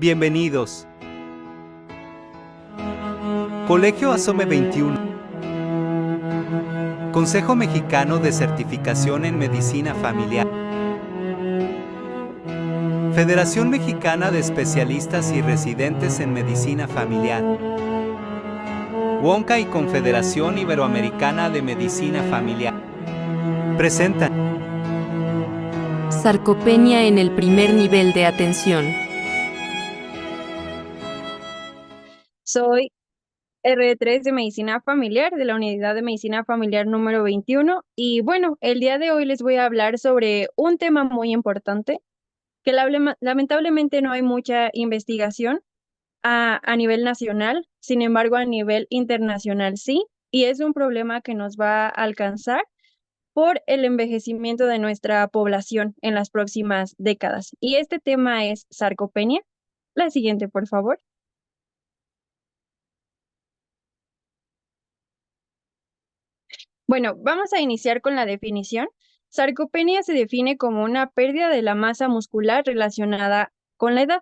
Bienvenidos. Colegio Asome 21. Consejo Mexicano de Certificación en Medicina Familiar. Federación Mexicana de Especialistas y Residentes en Medicina Familiar. WONCA y Confederación Iberoamericana de Medicina Familiar. Presentan Sarcopenia en el primer nivel de atención. Soy R3 de Medicina Familiar, de la Unidad de Medicina Familiar número 21. Y bueno, el día de hoy les voy a hablar sobre un tema muy importante, que lamentablemente no hay mucha investigación a nivel nacional, sin embargo a nivel internacional sí, y es un problema que nos va a alcanzar por el envejecimiento de nuestra población en las próximas décadas. Y este tema es sarcopenia. La siguiente, por favor. Bueno, vamos a iniciar con la definición. Sarcopenia se define como una pérdida de la masa muscular relacionada con la edad,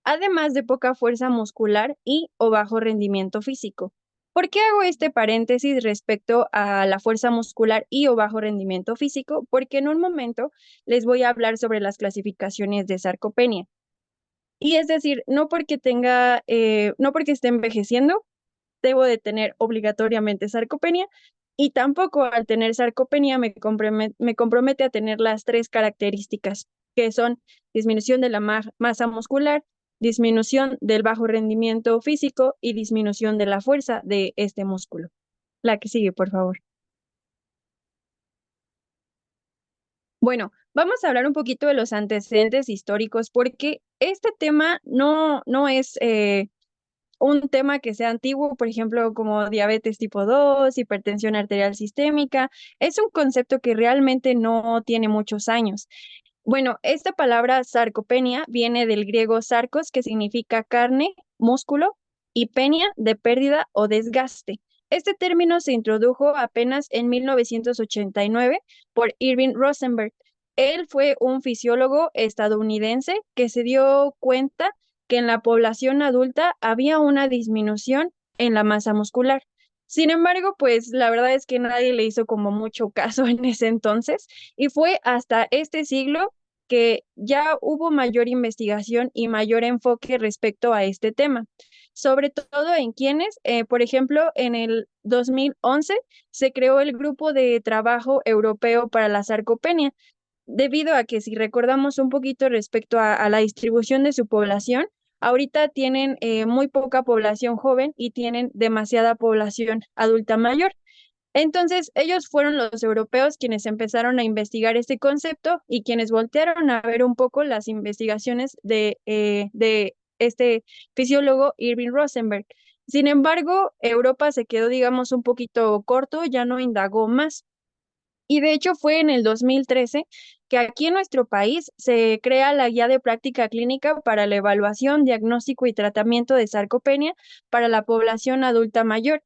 además de poca fuerza muscular y o bajo rendimiento físico. ¿Por qué hago este paréntesis respecto a la fuerza muscular y o bajo rendimiento físico? Porque en un momento les voy a hablar sobre las clasificaciones de sarcopenia. Y es decir, no porque esté envejeciendo, debo de tener obligatoriamente sarcopenia, y tampoco al tener sarcopenia me compromete a tener las tres características, que son disminución de la masa muscular, disminución del bajo rendimiento físico y disminución de la fuerza de este músculo. La que sigue, por favor. Bueno, vamos a hablar un poquito de los antecedentes históricos, porque este tema no es un tema que sea antiguo, por ejemplo, como diabetes tipo 2, hipertensión arterial sistémica. Es un concepto que realmente no tiene muchos años. Bueno, esta palabra sarcopenia viene del griego sarcos, que significa carne, músculo, y penia, de pérdida o desgaste. Este término se introdujo apenas en 1989 por Irving Rosenberg. Él fue un fisiólogo estadounidense que se dio cuenta que en la población adulta había una disminución en la masa muscular. Sin embargo, pues la verdad es que nadie le hizo como mucho caso en ese entonces, y fue hasta este siglo que ya hubo mayor investigación y mayor enfoque respecto a este tema, sobre todo en quienes, por ejemplo, en el 2011 se creó el Grupo de Trabajo Europeo para la Sarcopenia, debido a que si recordamos un poquito respecto a la distribución de su población, ahorita tienen muy poca población joven y tienen demasiada población adulta mayor. Entonces, ellos fueron los europeos quienes empezaron a investigar este concepto y quienes voltearon a ver un poco las investigaciones de este fisiólogo Irving Rosenberg. Sin embargo, Europa se quedó, digamos, un poquito corto, ya no indagó más. Y de hecho fue en el 2013 que aquí en nuestro país se crea la Guía de Práctica Clínica para la evaluación, diagnóstico y tratamiento de sarcopenia para la población adulta mayor.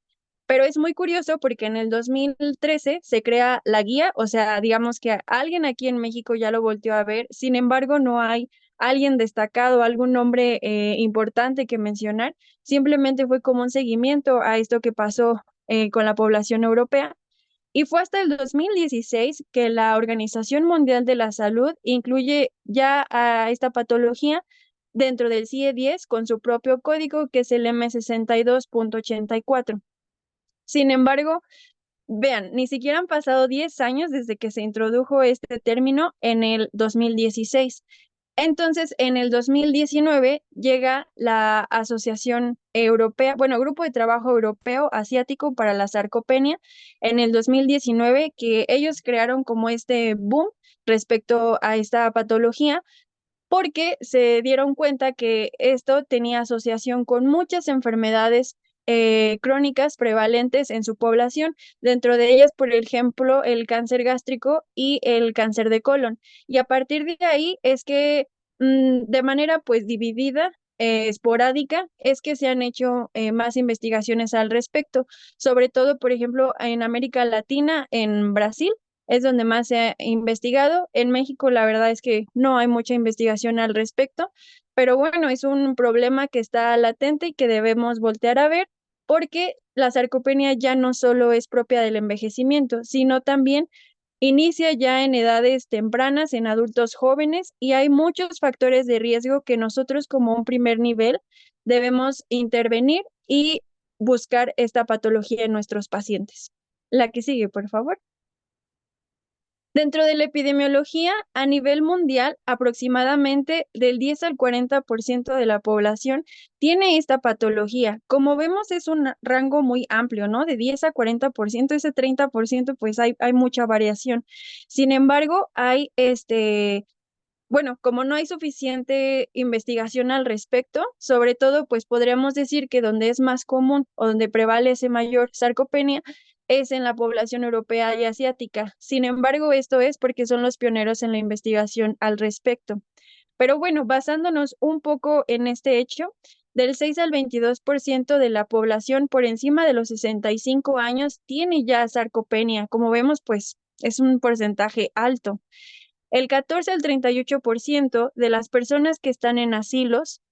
Pero es muy curioso porque en el 2013 se crea la guía, o sea, digamos que alguien aquí en México ya lo volteó a ver, sin embargo no hay alguien destacado, algún nombre importante que mencionar, simplemente fue como un seguimiento a esto que pasó con la población europea. Y fue hasta el 2016 que la Organización Mundial de la Salud incluye ya a esta patología dentro del CIE-10 con su propio código, que es el M62.84. Sin embargo, vean, ni siquiera han pasado 10 años desde que se introdujo este término en el 2016. Entonces, en el 2019 llega la Asociación Europea, bueno, Grupo de Trabajo Europeo Asiático para la Sarcopenia, en el 2019, que ellos crearon como este boom respecto a esta patología, porque se dieron cuenta que esto tenía asociación con muchas enfermedades crónicas prevalentes en su población, dentro de ellas, por ejemplo, el cáncer gástrico y el cáncer de colon. Y a partir de ahí es que de manera pues dividida, esporádica, es que se han hecho más investigaciones al respecto, sobre todo, por ejemplo, en América Latina, en Brasil es donde más se ha investigado. En México, la verdad es que no hay mucha investigación al respecto, Pero bueno, es un problema que está latente y que debemos voltear a ver porque la sarcopenia ya no solo es propia del envejecimiento, sino también inicia ya en edades tempranas, en adultos jóvenes, y hay muchos factores de riesgo que nosotros como un primer nivel debemos intervenir y buscar esta patología en nuestros pacientes. La que sigue, por favor. Dentro de la epidemiología, a nivel mundial, aproximadamente del 10 al 40% de la población tiene esta patología. Como vemos, es un rango muy amplio, ¿no? De 10 a 40%, ese 30%, pues hay mucha variación. Sin embargo, bueno, como no hay suficiente investigación al respecto, sobre todo, pues podríamos decir que donde es más común o donde prevalece mayor sarcopenia es en la población europea y asiática. Sin embargo, esto es porque son los pioneros en la investigación al respecto. Pero bueno, basándonos un poco en este hecho, del 6 al 22% de la población por encima de los 65 años tiene ya sarcopenia. Como vemos, pues es un porcentaje alto. El 14 al 38% de las personas que están en asilos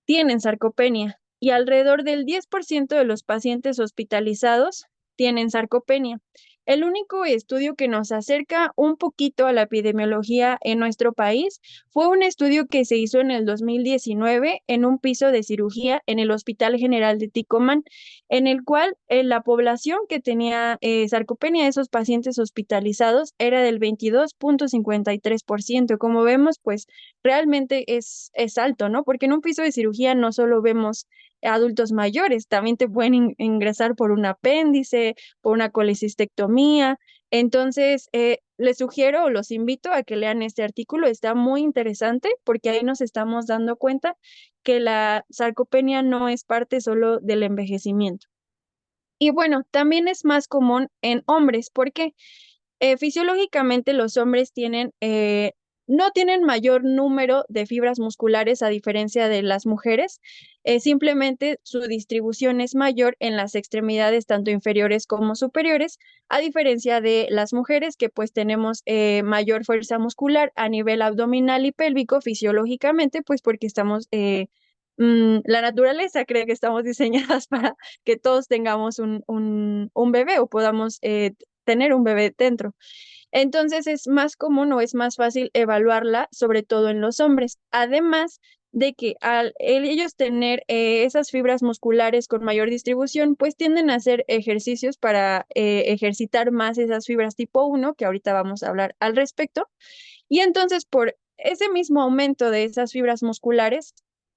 tienen sarcopenia y alrededor del 10% de los pacientes hospitalizados tienen sarcopenia. El único estudio que nos acerca un poquito a la epidemiología en nuestro país fue un estudio que se hizo en el 2019 en un piso de cirugía en el Hospital General de Ticomán, en el cual la población que tenía sarcopenia, esos pacientes hospitalizados, era del 22.53%. Como vemos, pues realmente es alto, ¿no? Porque en un piso de cirugía no solo vemos adultos mayores, también te pueden ingresar por un apéndice, por una colecistectomía. Entonces, les sugiero o los invito a que lean este artículo, está muy interesante porque ahí nos estamos dando cuenta que la sarcopenia no es parte solo del envejecimiento. Y bueno, también es más común en hombres, porque fisiológicamente los hombres no tienen mayor número de fibras musculares a diferencia de las mujeres, simplemente su distribución es mayor en las extremidades tanto inferiores como superiores, a diferencia de las mujeres que pues tenemos mayor fuerza muscular a nivel abdominal y pélvico fisiológicamente, pues porque la naturaleza cree que estamos diseñadas para que todos tengamos un bebé o podamos tener un bebé dentro. Entonces es más común o es más fácil evaluarla, sobre todo en los hombres. Además de que al ellos tener esas fibras musculares con mayor distribución, pues tienden a hacer ejercicios para ejercitar más esas fibras tipo 1, que ahorita vamos a hablar al respecto. Y entonces por ese mismo aumento de esas fibras musculares,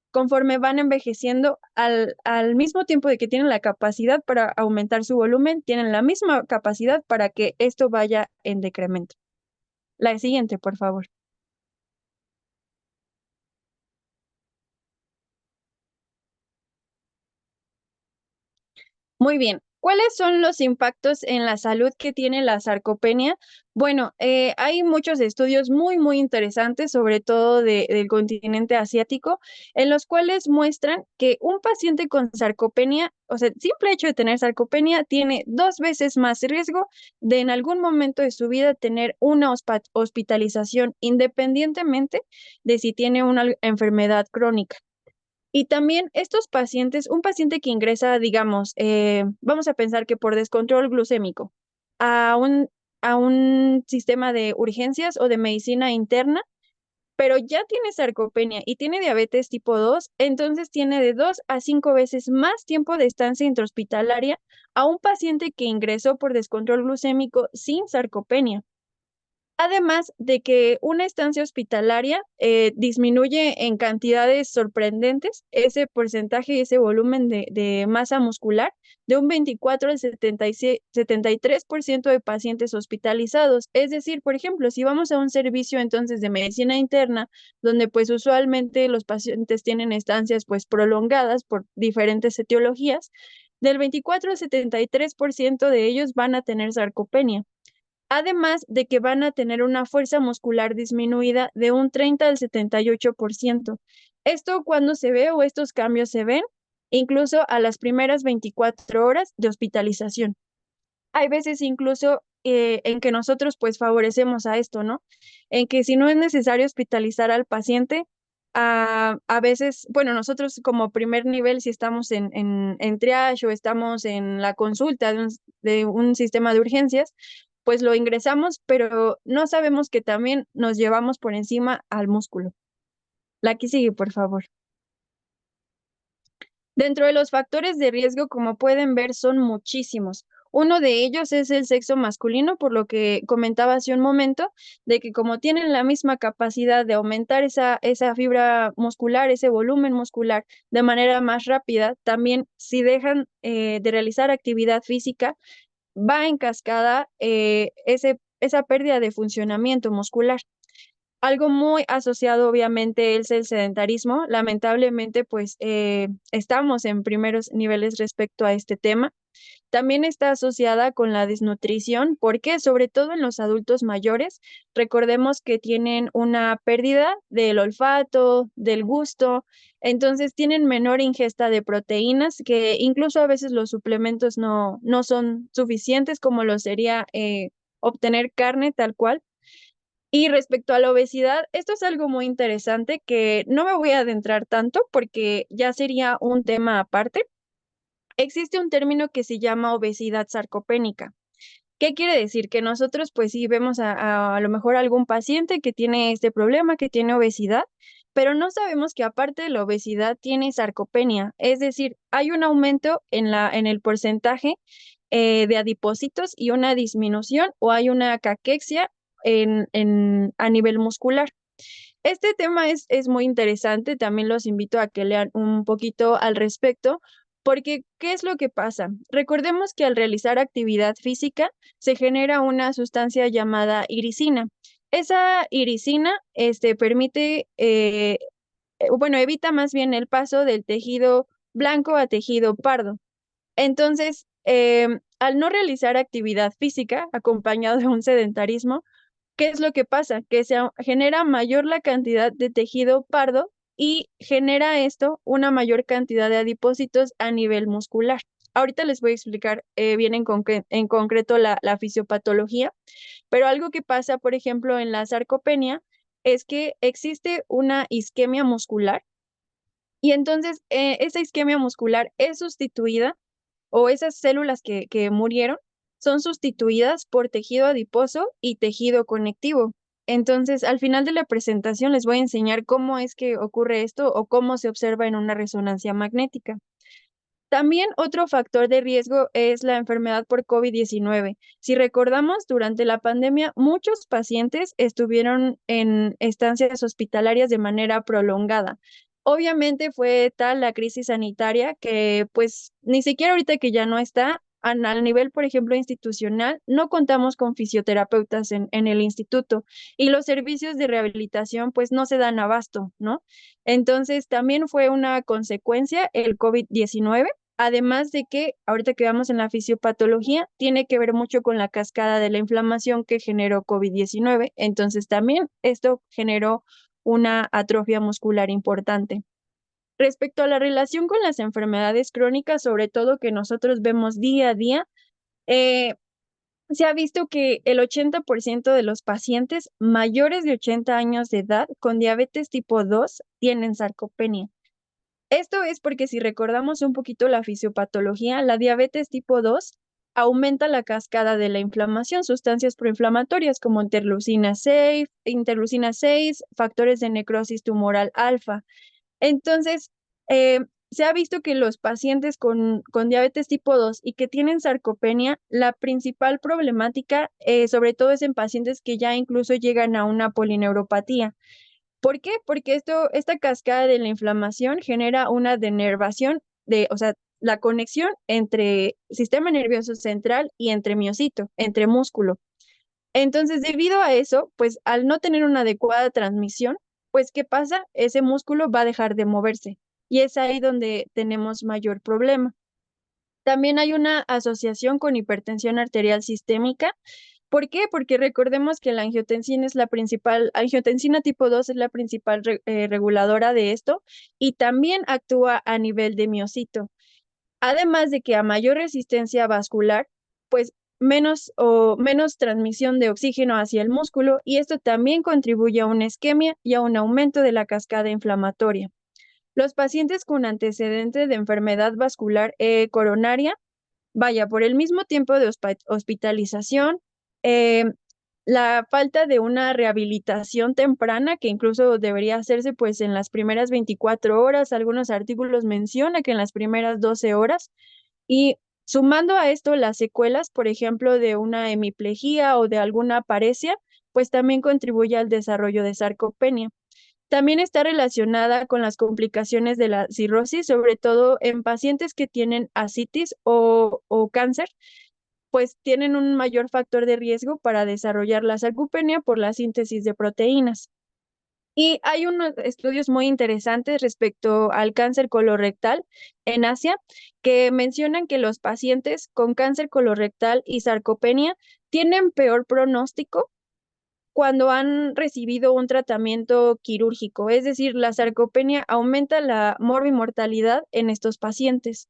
conforme van envejeciendo, al mismo tiempo de que tienen la capacidad para aumentar su volumen, tienen la misma capacidad para que esto vaya en decremento. La siguiente, por favor. Muy bien. ¿Cuáles son los impactos en la salud que tiene la sarcopenia? Bueno, hay muchos estudios muy interesantes, sobre todo del continente asiático, en los cuales muestran que un paciente con sarcopenia, o sea, el simple hecho de tener sarcopenia, tiene 2 veces más riesgo de en algún momento de su vida tener una hospitalización, independientemente de si tiene una enfermedad crónica. Y también estos pacientes, un paciente que ingresa, digamos, vamos a pensar que por descontrol glucémico a un sistema de urgencias o de medicina interna, pero ya tiene sarcopenia y tiene diabetes tipo 2, entonces tiene de 2 a 5 veces más tiempo de estancia intrahospitalaria a un paciente que ingresó por descontrol glucémico sin sarcopenia. Además de que una estancia hospitalaria disminuye en cantidades sorprendentes ese porcentaje y ese volumen de masa muscular de un 24 al 73% de pacientes hospitalizados. Es decir, por ejemplo, si vamos a un servicio entonces de medicina interna, donde pues usualmente los pacientes tienen estancias pues prolongadas por diferentes etiologías, del 24 al 73% de ellos van a tener sarcopenia. Además de que van a tener una fuerza muscular disminuida de un 30 al 78%. Esto cuando se ve o estos cambios se ven incluso a las primeras 24 horas de hospitalización. Hay veces incluso en que nosotros pues favorecemos a esto, ¿no? En que si no es necesario hospitalizar al paciente, A veces, bueno, nosotros como primer nivel, si estamos en triage o estamos en la consulta de un sistema de urgencias, pues lo ingresamos, pero no sabemos que también nos llevamos por encima al músculo. La que sigue, por favor. Dentro de los factores de riesgo, como pueden ver, son muchísimos. Uno de ellos es el sexo masculino, por lo que comentaba hace un momento, de que como tienen la misma capacidad de aumentar esa fibra muscular, ese volumen muscular de manera más rápida, también si dejan de realizar actividad física, va en cascada esa pérdida de funcionamiento muscular. Algo muy asociado, obviamente, es el sedentarismo. Lamentablemente, pues estamos en primeros niveles respecto a este tema. También está asociada con la desnutrición, porque sobre todo en los adultos mayores, recordemos que tienen una pérdida del olfato, del gusto, entonces tienen menor ingesta de proteínas, que incluso a veces los suplementos no son suficientes como lo sería obtener carne tal cual. Y respecto a la obesidad, esto es algo muy interesante que no me voy a adentrar tanto porque ya sería un tema aparte. Existe un término que se llama obesidad sarcopénica. ¿Qué quiere decir? Que nosotros pues sí vemos a lo mejor algún paciente que tiene este problema, que tiene obesidad, pero no sabemos que aparte de la obesidad tiene sarcopenia, es decir, hay un aumento en el porcentaje de adipocitos y una disminución o hay una caquexia a nivel muscular. Este tema es muy interesante, también los invito a que lean un poquito al respecto, porque ¿qué es lo que pasa? Recordemos que al realizar actividad física se genera una sustancia llamada iricina. Esa iricina permite, bueno, evita más bien el paso del tejido blanco a tejido pardo. Entonces, al no realizar actividad física acompañado de un sedentarismo, ¿qué es lo que pasa? Que genera mayor la cantidad de tejido pardo y genera esto una mayor cantidad de adipocitos a nivel muscular. Ahorita les voy a explicar bien en concreto la fisiopatología, pero algo que pasa, por ejemplo, en la sarcopenia es que existe una isquemia muscular y entonces esa isquemia muscular es sustituida o esas células que murieron son sustituidas por tejido adiposo y tejido conectivo. Entonces, al final de la presentación les voy a enseñar cómo es que ocurre esto o cómo se observa en una resonancia magnética. También otro factor de riesgo es la enfermedad por COVID-19. Si recordamos, durante la pandemia, muchos pacientes estuvieron en estancias hospitalarias de manera prolongada. Obviamente fue tal la crisis sanitaria que pues ni siquiera ahorita que ya no está, al nivel, por ejemplo, institucional, no contamos con fisioterapeutas en el instituto y los servicios de rehabilitación pues no se dan abasto, ¿no? Entonces también fue una consecuencia el COVID-19. Además de que, ahorita que vamos en la fisiopatología, tiene que ver mucho con la cascada de la inflamación que generó COVID-19. Entonces, también esto generó una atrofia muscular importante. Respecto a la relación con las enfermedades crónicas, sobre todo que nosotros vemos día a día, eh, se ha visto que el 80% de los pacientes mayores de 80 años de edad con diabetes tipo 2 tienen sarcopenia. Esto es porque si recordamos un poquito la fisiopatología, la diabetes tipo 2 aumenta la cascada de la inflamación, sustancias proinflamatorias como interleucina 6, factores de necrosis tumoral alfa. Entonces, se ha visto que los pacientes con diabetes tipo 2 y que tienen sarcopenia, la principal problemática, sobre todo es en pacientes que ya incluso llegan a una polineuropatía. ¿Por qué? Porque esta cascada de la inflamación genera una denervación o sea, la conexión entre sistema nervioso central y entre miocito, entre músculo. Entonces, debido a eso, pues al no tener una adecuada transmisión, pues ¿qué pasa? Ese músculo va a dejar de moverse y es ahí donde tenemos mayor problema. También hay una asociación con hipertensión arterial sistémica. ¿Por qué? Porque recordemos que la angiotensina es la principal, angiotensina tipo 2 es la principal reguladora de esto y también actúa a nivel de miocito. Además de que a mayor resistencia vascular, pues menos transmisión de oxígeno hacia el músculo y esto también contribuye a una isquemia y a un aumento de la cascada inflamatoria. Los pacientes con antecedentes de enfermedad vascular coronaria, vaya, por el mismo tiempo de hospitalización, eh, la falta de una rehabilitación temprana, que incluso debería hacerse pues en las primeras 24 horas, algunos artículos mencionan que en las primeras 12 horas, y sumando a esto las secuelas, por ejemplo, de una hemiplegia o de alguna paresia, pues también contribuye al desarrollo de sarcopenia. También está relacionada con las complicaciones de la cirrosis, sobre todo en pacientes que tienen ascitis o cáncer, pues tienen un mayor factor de riesgo para desarrollar la sarcopenia por la síntesis de proteínas. Y hay unos estudios muy interesantes respecto al cáncer colorectal en Asia que mencionan que los pacientes con cáncer colorectal y sarcopenia tienen peor pronóstico cuando han recibido un tratamiento quirúrgico, es decir, la sarcopenia aumenta la morbimortalidad en estos pacientes.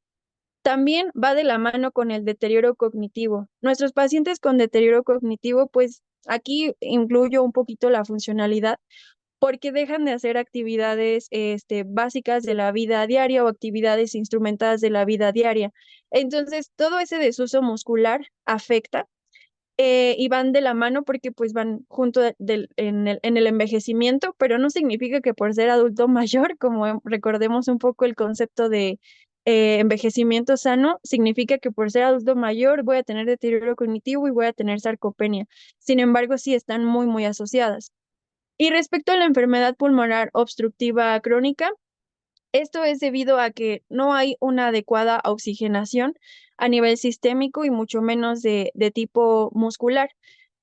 También va de la mano con el deterioro cognitivo. Nuestros pacientes con deterioro cognitivo, pues aquí incluyo un poquito la funcionalidad, porque dejan de hacer actividades básicas de la vida diaria o actividades instrumentadas de la vida diaria. Entonces, todo ese desuso muscular afecta y van de la mano porque pues van junto en el envejecimiento, pero no significa que por ser adulto mayor, como recordemos un poco el concepto de envejecimiento sano, significa que por ser adulto mayor voy a tener deterioro cognitivo y voy a tener sarcopenia. Sin embargo, sí están muy, muy asociadas. Y respecto a la enfermedad pulmonar obstructiva crónica, esto es debido a que no hay una adecuada oxigenación a nivel sistémico y mucho menos de tipo muscular.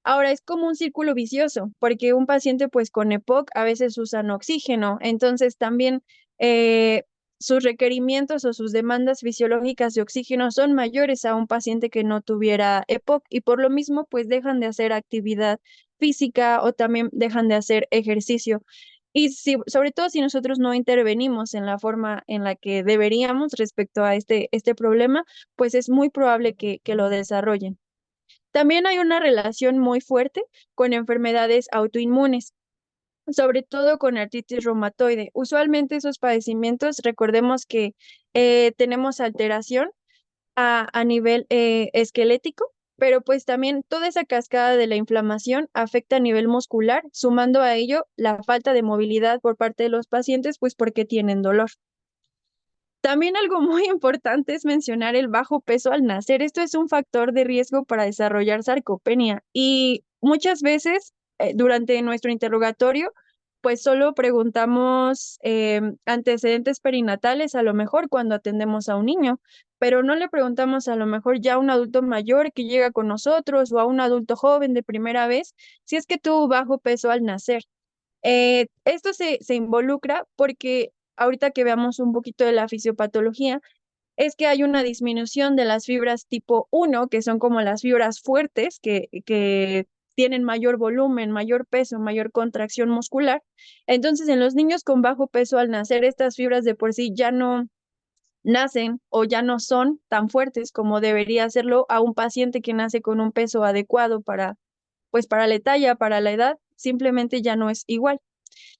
Ahora es como un círculo vicioso, porque un paciente pues con EPOC a veces usan oxígeno, entonces también eh, sus requerimientos o sus demandas fisiológicas de oxígeno son mayores a un paciente que no tuviera EPOC y por lo mismo pues dejan de hacer actividad física o también dejan de hacer ejercicio. Y si, sobre todo si nosotros no intervenimos en la forma en la que deberíamos respecto a este problema, pues es muy probable que lo desarrollen. También hay una relación muy fuerte con enfermedades autoinmunes, sobre todo con artritis reumatoide. Usualmente esos padecimientos, recordemos que tenemos alteración a nivel esquelético, pero pues también toda esa cascada de la inflamación afecta a nivel muscular, sumando a ello la falta de movilidad por parte de los pacientes, pues porque tienen dolor. También algo muy importante es mencionar el bajo peso al nacer. Esto es un factor de riesgo para desarrollar sarcopenia y muchas veces durante nuestro interrogatorio, pues solo preguntamos antecedentes perinatales a lo mejor cuando atendemos a un niño, pero no le preguntamos a lo mejor ya a un adulto mayor que llega con nosotros o a un adulto joven de primera vez si es que tuvo bajo peso al nacer. Esto se involucra porque ahorita que veamos un poquito de la fisiopatología, es que hay una disminución de las fibras tipo 1, que son como las fibras fuertes, que tienen mayor volumen, mayor peso, mayor contracción muscular. Entonces, en los niños con bajo peso al nacer, estas fibras de por sí ya no nacen o ya no son tan fuertes como debería serlo a un paciente que nace con un peso adecuado pues para la talla, para la edad, simplemente ya no es igual.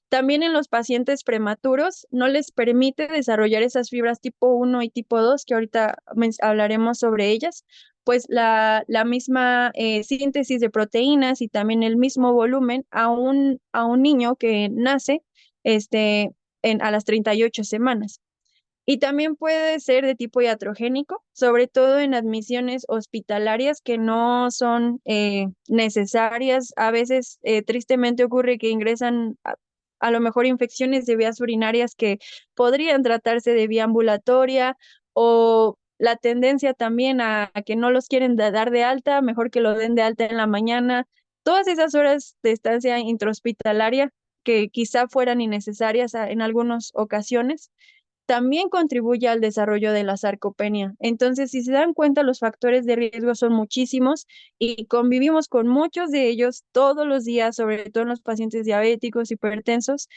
También en los pacientes prematuros no les permite desarrollar esas fibras tipo 1 y tipo 2, que ahorita hablaremos sobre ellas, pues la misma síntesis de proteínas y también el mismo volumen a un niño que nace a las 38 semanas. Y también puede ser de tipo iatrogénico, sobre todo en admisiones hospitalarias que no son necesarias. A veces, tristemente, ocurre que ingresan a lo mejor infecciones de vías urinarias que podrían tratarse de vía ambulatoria o la tendencia también a que no los quieren dar de alta, mejor que lo den de alta en la mañana. Todas esas horas de estancia intrahospitalaria que quizá fueran innecesarias en algunas ocasiones también contribuye al desarrollo de la sarcopenia. Entonces, si se dan cuenta, los factores de riesgo son muchísimos y convivimos con muchos de ellos todos los días, sobre todo en los pacientes diabéticos, hipertensos.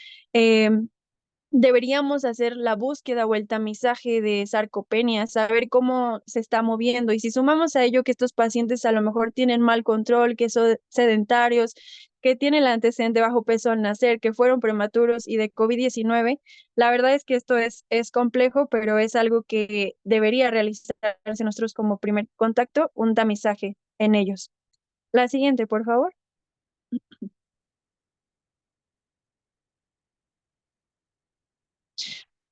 deberíamos hacer la búsqueda o el tamizaje de sarcopenia, saber cómo se está moviendo. Y si sumamos a ello que estos pacientes a lo mejor tienen mal control, que son sedentarios, que tienen el antecedente de bajo peso al nacer, que fueron prematuros y de COVID-19, la verdad es que esto es complejo, pero es algo que debería realizarse nosotros como primer contacto, un tamizaje en ellos. La siguiente, por favor.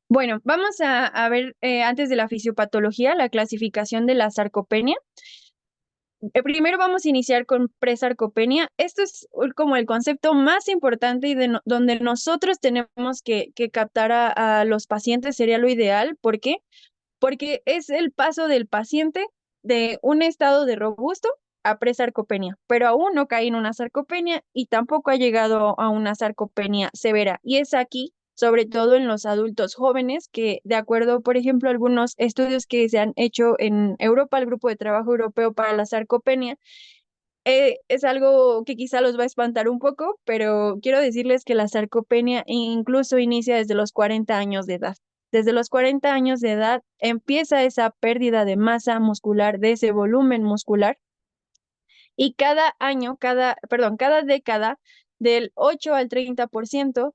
Bueno, vamos a ver antes de la fisiopatología, la clasificación de la sarcopenia. Primero vamos a iniciar con presarcopenia. Esto es como el concepto más importante y donde nosotros tenemos que captar a los pacientes, sería lo ideal. ¿Por qué? Porque es el paso del paciente de un estado de robusto a presarcopenia, pero aún no cae en una sarcopenia y tampoco ha llegado a una sarcopenia severa. Y es aquí, sobre todo en los adultos jóvenes, que de acuerdo, por ejemplo, a algunos estudios que se han hecho en Europa, el Grupo de Trabajo Europeo para la Sarcopenia, es algo que quizá los va a espantar un poco, pero quiero decirles que la sarcopenia incluso inicia desde los 40 años de edad. Desde los 40 años de edad empieza esa pérdida de masa muscular, de ese volumen muscular, y cada año, cada década, del 8 al 30%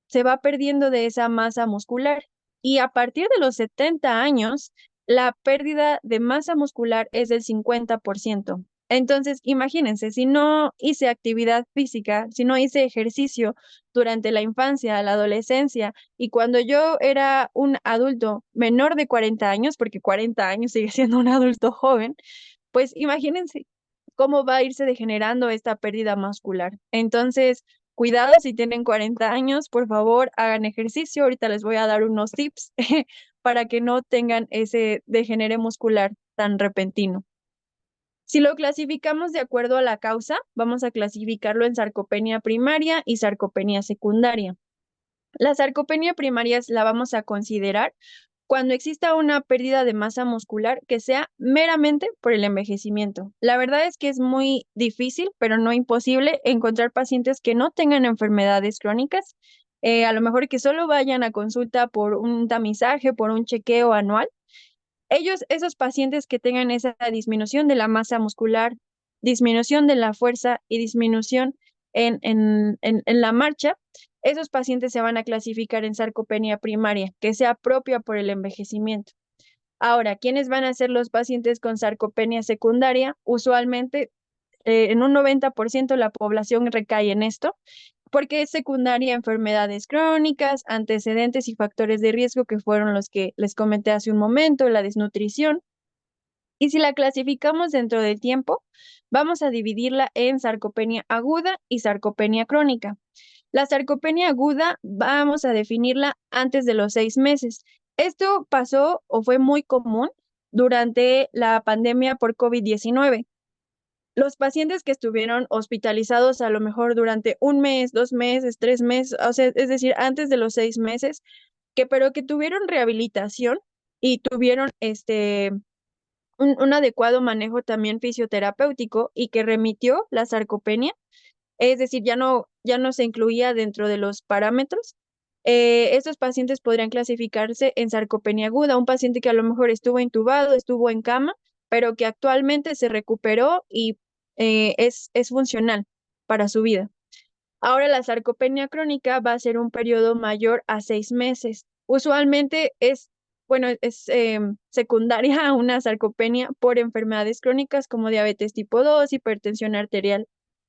se va perdiendo de esa masa muscular. Y a partir de los 70 años, la pérdida de masa muscular es del 50%. Entonces, imagínense, si no hice actividad física, si no hice ejercicio durante la infancia, la adolescencia, y cuando yo era un adulto menor de 40 años, porque 40 años sigue siendo un adulto joven, pues imagínense cómo va a irse degenerando esta pérdida muscular. Entonces, cuidado si tienen 40 años, por favor, hagan ejercicio. Ahorita les voy a dar unos tips para que no tengan ese degenere muscular tan repentino. Si lo clasificamos de acuerdo a la causa, vamos a clasificarlo en sarcopenia primaria y sarcopenia secundaria. La sarcopenia primaria la vamos a considerar cuando exista una pérdida de masa muscular que sea meramente por el envejecimiento. La verdad es que es muy difícil, pero no imposible, encontrar pacientes que no tengan enfermedades crónicas, a lo mejor que solo vayan a consulta por un tamizaje, por un chequeo anual. Esos pacientes que tengan esa disminución de la masa muscular, disminución de la fuerza y disminución en la marcha, esos pacientes se van a clasificar en sarcopenia primaria, que sea propia por el envejecimiento. Ahora, ¿quiénes van a ser los pacientes con sarcopenia secundaria? Usualmente, en un 90% la población recae en esto, porque es secundaria a enfermedades crónicas, antecedentes y factores de riesgo que fueron los que les comenté hace un momento, la desnutrición. Y si la clasificamos dentro del tiempo, vamos a dividirla en sarcopenia aguda y sarcopenia crónica. La sarcopenia aguda vamos a definirla antes de los 6 meses. Esto pasó o fue muy común durante la pandemia por COVID-19. Los pacientes que estuvieron hospitalizados a lo mejor durante 1 mes, 2 meses, 3 meses, o sea, es decir, antes de los 6 meses, pero que tuvieron rehabilitación y tuvieron un adecuado manejo también fisioterapéutico y que remitió la sarcopenia, es decir, ya no se incluía dentro de los parámetros. Estos pacientes podrían clasificarse en sarcopenia aguda, un paciente que a lo mejor estuvo intubado, estuvo en cama, pero que actualmente se recuperó y es funcional para su vida. Ahora la sarcopenia crónica va a ser un periodo mayor a 6 meses. Usualmente es secundaria a una sarcopenia por enfermedades crónicas como diabetes tipo 2, hipertensión arterial.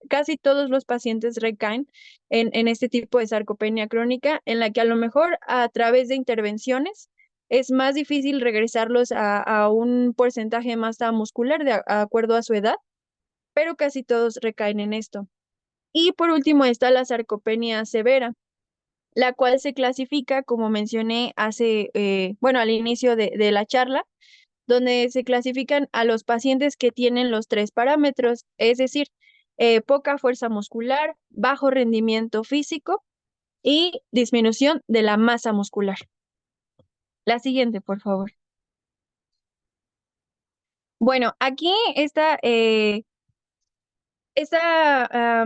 Casi todos los pacientes recaen en este tipo de sarcopenia crónica, en la que a lo mejor a través de intervenciones es más difícil regresarlos a un porcentaje de masa muscular de acuerdo a su edad, pero casi todos recaen en esto. Y por último está la sarcopenia severa, la cual se clasifica, como mencioné al inicio de la charla, donde se clasifican a los pacientes que tienen los tres parámetros, es decir, poca fuerza muscular, bajo rendimiento físico y disminución de la masa muscular. La siguiente, por favor. Bueno, aquí esta esta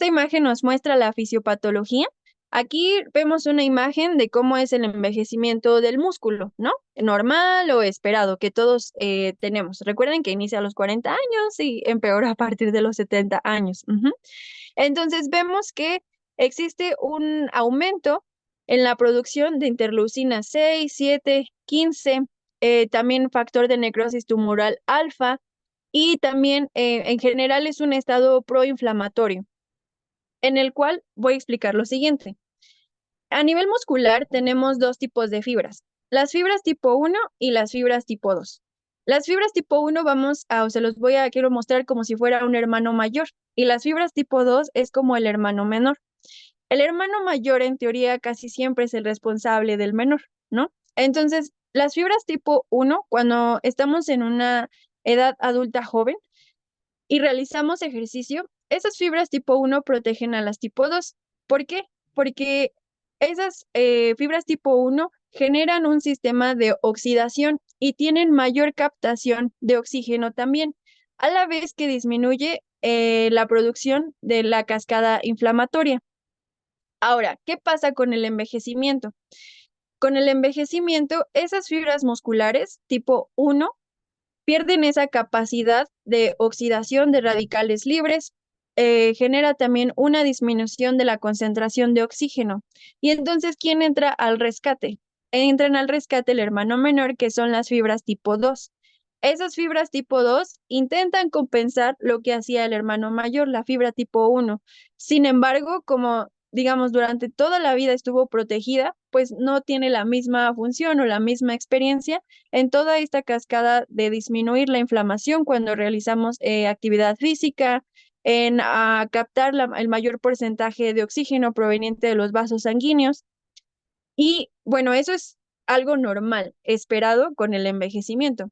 imagen nos muestra la fisiopatología Aquí vemos una imagen de cómo es el envejecimiento del músculo, ¿no? Normal o esperado, que todos tenemos. Recuerden que inicia a los 40 años y empeora a partir de los 70 años. Ujú. Entonces vemos que existe un aumento en la producción de interleucina 6, 7, 15, también factor de necrosis tumoral alfa y también en general es un estado proinflamatorio, en el cual voy a explicar lo siguiente. A nivel muscular tenemos dos tipos de fibras, las fibras tipo 1 y las fibras tipo 2. Las fibras tipo 1 quiero mostrar como si fuera un hermano mayor y las fibras tipo 2 es como el hermano menor. El hermano mayor en teoría casi siempre es el responsable del menor, ¿no? Entonces, las fibras tipo 1, cuando estamos en una edad adulta joven y realizamos ejercicio, esas fibras tipo 1 protegen a las tipo 2. ¿Por qué? Porque esas fibras tipo 1 generan un sistema de oxidación y tienen mayor captación de oxígeno también, a la vez que disminuye la producción de la cascada inflamatoria. Ahora, ¿qué pasa con el envejecimiento? Con el envejecimiento, esas fibras musculares tipo 1 pierden esa capacidad de oxidación de radicales libres, genera también una disminución de la concentración de oxígeno. Y entonces, ¿quién entra al rescate? Entran al rescate el hermano menor, que son las fibras tipo 2. Esas fibras tipo 2 intentan compensar lo que hacía el hermano mayor, la fibra tipo 1. Sin embargo, como digamos, durante toda la vida estuvo protegida, pues no tiene la misma función o la misma experiencia en toda esta cascada de disminuir la inflamación cuando realizamos actividad física, en captar el mayor porcentaje de oxígeno proveniente de los vasos sanguíneos. Y bueno, eso es algo normal, esperado con el envejecimiento.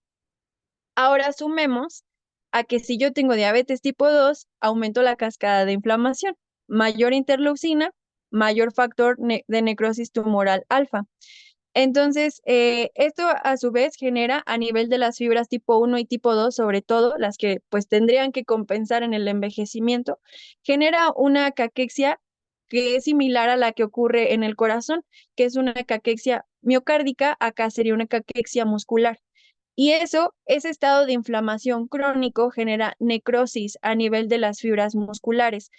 Ahora sumemos a que si yo tengo diabetes tipo 2, aumento la cascada de inflamación, mayor interleucina, mayor factor de necrosis tumoral alfa. Entonces, esto a su vez genera a nivel de las fibras tipo 1 y tipo 2, sobre todo las que pues tendrían que compensar en el envejecimiento, genera una caquexia que es similar a la que ocurre en el corazón, que es una caquexia miocárdica, acá sería una caquexia muscular. Y eso, ese estado de inflamación crónico genera necrosis a nivel de las fibras musculares.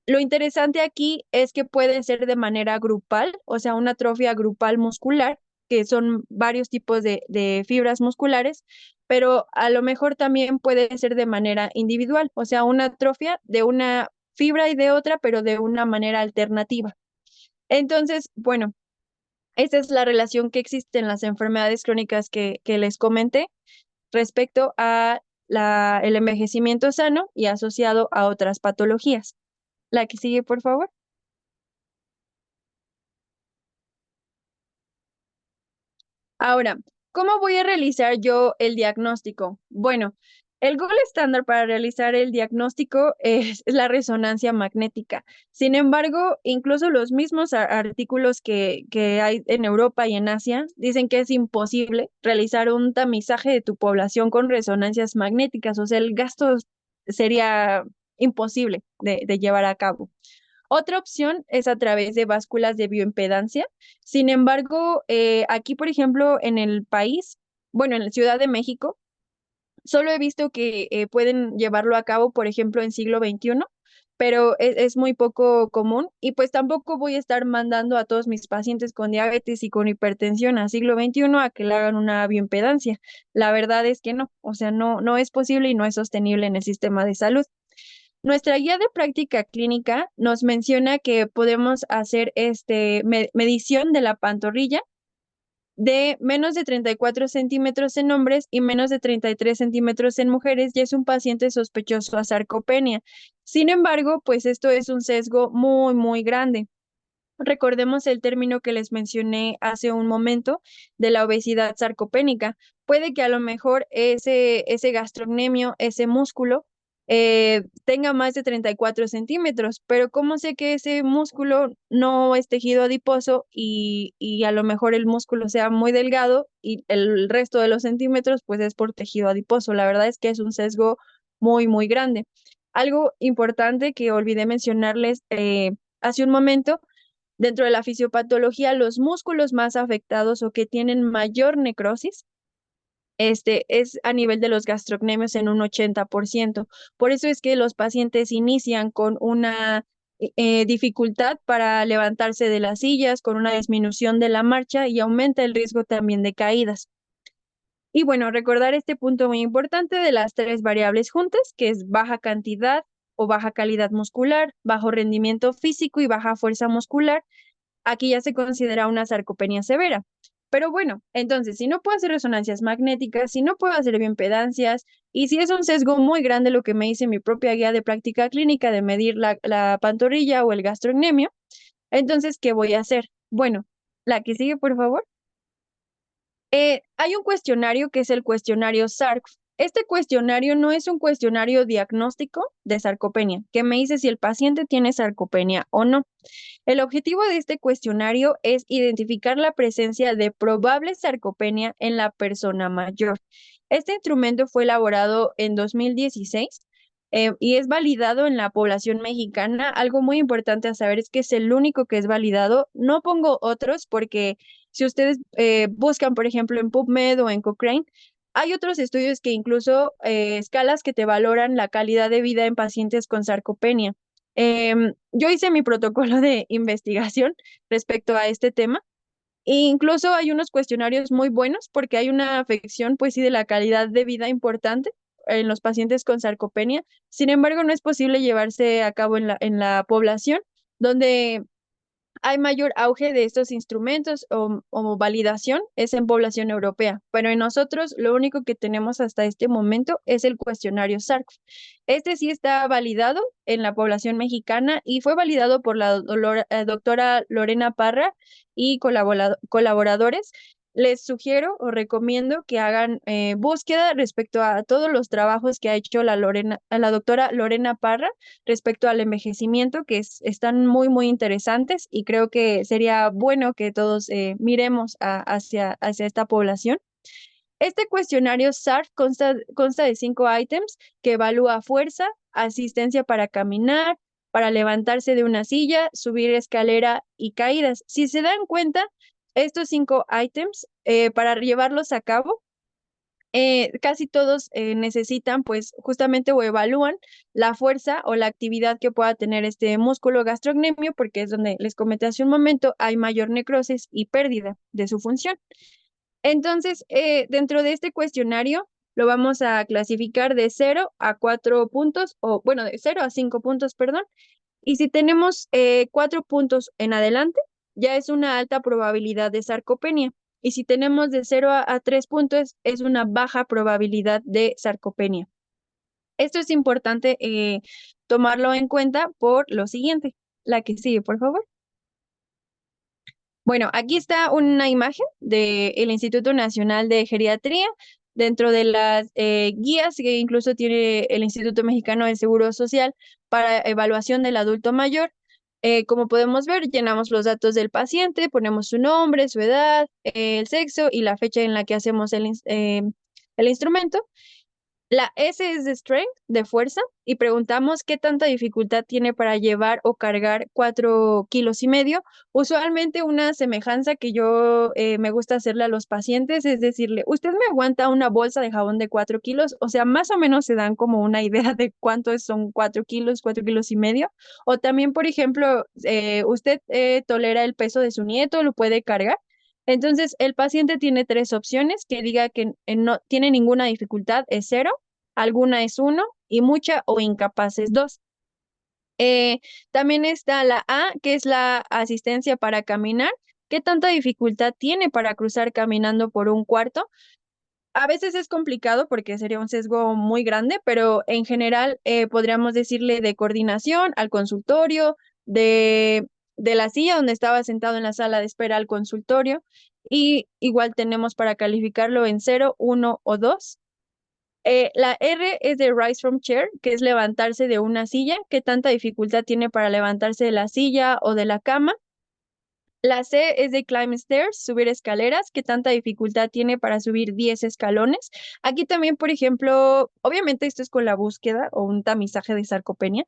Lo interesante aquí es que puede ser de manera grupal, o sea, una atrofia grupal muscular, que son varios tipos de fibras musculares, pero a lo mejor también puede ser de manera individual, o sea, una atrofia de una fibra y de otra, pero de una manera alternativa. Entonces, bueno, esa es la relación que existe en las enfermedades crónicas que les comenté respecto a el envejecimiento sano y asociado a otras patologías. La que sigue, por favor. Ahora, ¿cómo voy a realizar yo el diagnóstico? Bueno, el gold estándar para realizar el diagnóstico es la resonancia magnética. Sin embargo, incluso los mismos artículos que hay en Europa y en Asia dicen que es imposible realizar un tamizaje de tu población con resonancias magnéticas, o sea, el gasto sería imposible de llevar a cabo. Otra opción es a través de básculas de bioimpedancia. Sin embargo, aquí, por ejemplo, en el país, bueno, en la Ciudad de México, solo he visto que pueden llevarlo a cabo, por ejemplo, en siglo XXI, pero es muy poco común y pues tampoco voy a estar mandando a todos mis pacientes con diabetes y con hipertensión a siglo XXI a que le hagan una bioimpedancia. La verdad es que no, o sea, no es posible y no es sostenible en el sistema de salud. Nuestra guía de práctica clínica nos menciona que podemos hacer medición de la pantorrilla de menos de 34 centímetros en hombres y menos de 33 centímetros en mujeres y es un paciente sospechoso a sarcopenia. Sin embargo, pues esto es un sesgo muy, muy grande. Recordemos el término que les mencioné hace un momento de la obesidad sarcopénica. Puede que a lo mejor ese gastrocnemio, ese músculo, tenga más de 34 centímetros, pero ¿cómo sé que ese músculo no es tejido adiposo y a lo mejor el músculo sea muy delgado y el resto de los centímetros pues es por tejido adiposo? La verdad es que es un sesgo muy, muy grande. Algo importante que olvidé mencionarles hace un momento Dentro de la fisiopatología, los músculos más afectados o que tienen mayor necrosis es a nivel de los gastrocnemios en un 80%. Por eso es que los pacientes inician con una dificultad para levantarse de las sillas, con una disminución de la marcha y aumenta el riesgo también de caídas. Y bueno, recordar este punto muy importante de las tres variables juntas, que es baja cantidad o baja calidad muscular, bajo rendimiento físico y baja fuerza muscular. Aquí ya se considera una sarcopenia severa. Pero bueno, entonces, si no puedo hacer resonancias magnéticas, si no puedo hacer bioimpedancias, y si es un sesgo muy grande lo que me dice mi propia guía de práctica clínica de medir la pantorrilla o el gastrocnemio, entonces, ¿qué voy a hacer? Bueno, la que sigue, por favor. Hay un cuestionario que es el cuestionario SARC. Este cuestionario no es un cuestionario diagnóstico de sarcopenia, que me dice si el paciente tiene sarcopenia o no. El objetivo de este cuestionario es identificar la presencia de probable sarcopenia en la persona mayor. Este instrumento fue elaborado en 2016 y es validado en la población mexicana. Algo muy importante a saber es que es el único que es validado. No pongo otros porque si ustedes buscan, por ejemplo, en PubMed o en Cochrane, hay otros estudios que incluso escalas que te valoran la calidad de vida en pacientes con sarcopenia. Yo hice mi protocolo de investigación respecto a este tema e incluso hay unos cuestionarios muy buenos porque hay una afección, pues sí, de la calidad de vida importante en los pacientes con sarcopenia. Sin embargo, no es posible llevarse a cabo en la población donde hay mayor auge de estos instrumentos o validación es en población europea, pero en nosotros lo único que tenemos hasta este momento es el cuestionario SARC. Este sí está validado en la población mexicana y fue validado por la doctora Lorena Parra y colaboradores. Les sugiero o recomiendo que hagan búsqueda respecto a todos los trabajos que ha hecho la doctora Lorena Parra respecto al envejecimiento, que están muy, muy interesantes y creo que sería bueno que todos miremos hacia esta población. Este cuestionario SARC consta de 5 ítems que evalúa fuerza, asistencia para caminar, para levantarse de una silla, subir escalera y caídas. Si se dan cuenta, estos 5 ítems, para llevarlos a cabo, casi todos necesitan, pues, justamente o evalúan la fuerza o la actividad que pueda tener este músculo gastrocnemio, porque es donde les comenté hace un momento, hay mayor necrosis y pérdida de su función. Entonces, dentro de este cuestionario, lo vamos a clasificar de 0 a 4 puntos, o bueno, de 0 a 5 puntos, perdón. Y si tenemos 4 puntos en adelante, ya es una alta probabilidad de sarcopenia. Y si tenemos de 0 a 3 puntos, es una baja probabilidad de sarcopenia. Esto es importante tomarlo en cuenta por lo siguiente. La que sigue, por favor. Bueno, aquí está una imagen del Instituto Nacional de Geriatría, dentro de las guías que incluso tiene el Instituto Mexicano del Seguro Social para evaluación del adulto mayor. Como podemos ver, llenamos los datos del paciente, ponemos su nombre, su edad, el sexo y la fecha en la que hacemos el instrumento. La S es de strength, de fuerza, y preguntamos qué tanta dificultad tiene para llevar o cargar 4,5 kilos. Usualmente una semejanza que yo me gusta hacerle a los pacientes es decirle, ¿usted me aguanta una bolsa de jabón de 4 kilos? O sea, más o menos se dan como una idea de cuánto son 4 kilos, 4,5 kilos. O también, por ejemplo, ¿usted tolera el peso de su nieto? ¿Lo puede cargar? Entonces, el paciente tiene 3 opciones: que diga que no tiene ninguna dificultad, es 0, alguna es 1 y mucha o incapaz es 2. También está la A, que es la asistencia para caminar. ¿Qué tanta dificultad tiene para cruzar caminando por un cuarto? A veces es complicado porque sería un sesgo muy grande, pero en general podríamos decirle de coordinación al consultorio, de la silla donde estaba sentado en la sala de espera al consultorio, y igual tenemos para calificarlo en 0, 1 o 2. La R es de rise from chair, que es levantarse de una silla. ¿Qué tanta dificultad tiene para levantarse de la silla o de la cama? La C es de climb stairs, subir escaleras. ¿Qué tanta dificultad tiene para subir 10 escalones? Aquí también, por ejemplo, obviamente esto es con la búsqueda o un tamizaje de sarcopenia,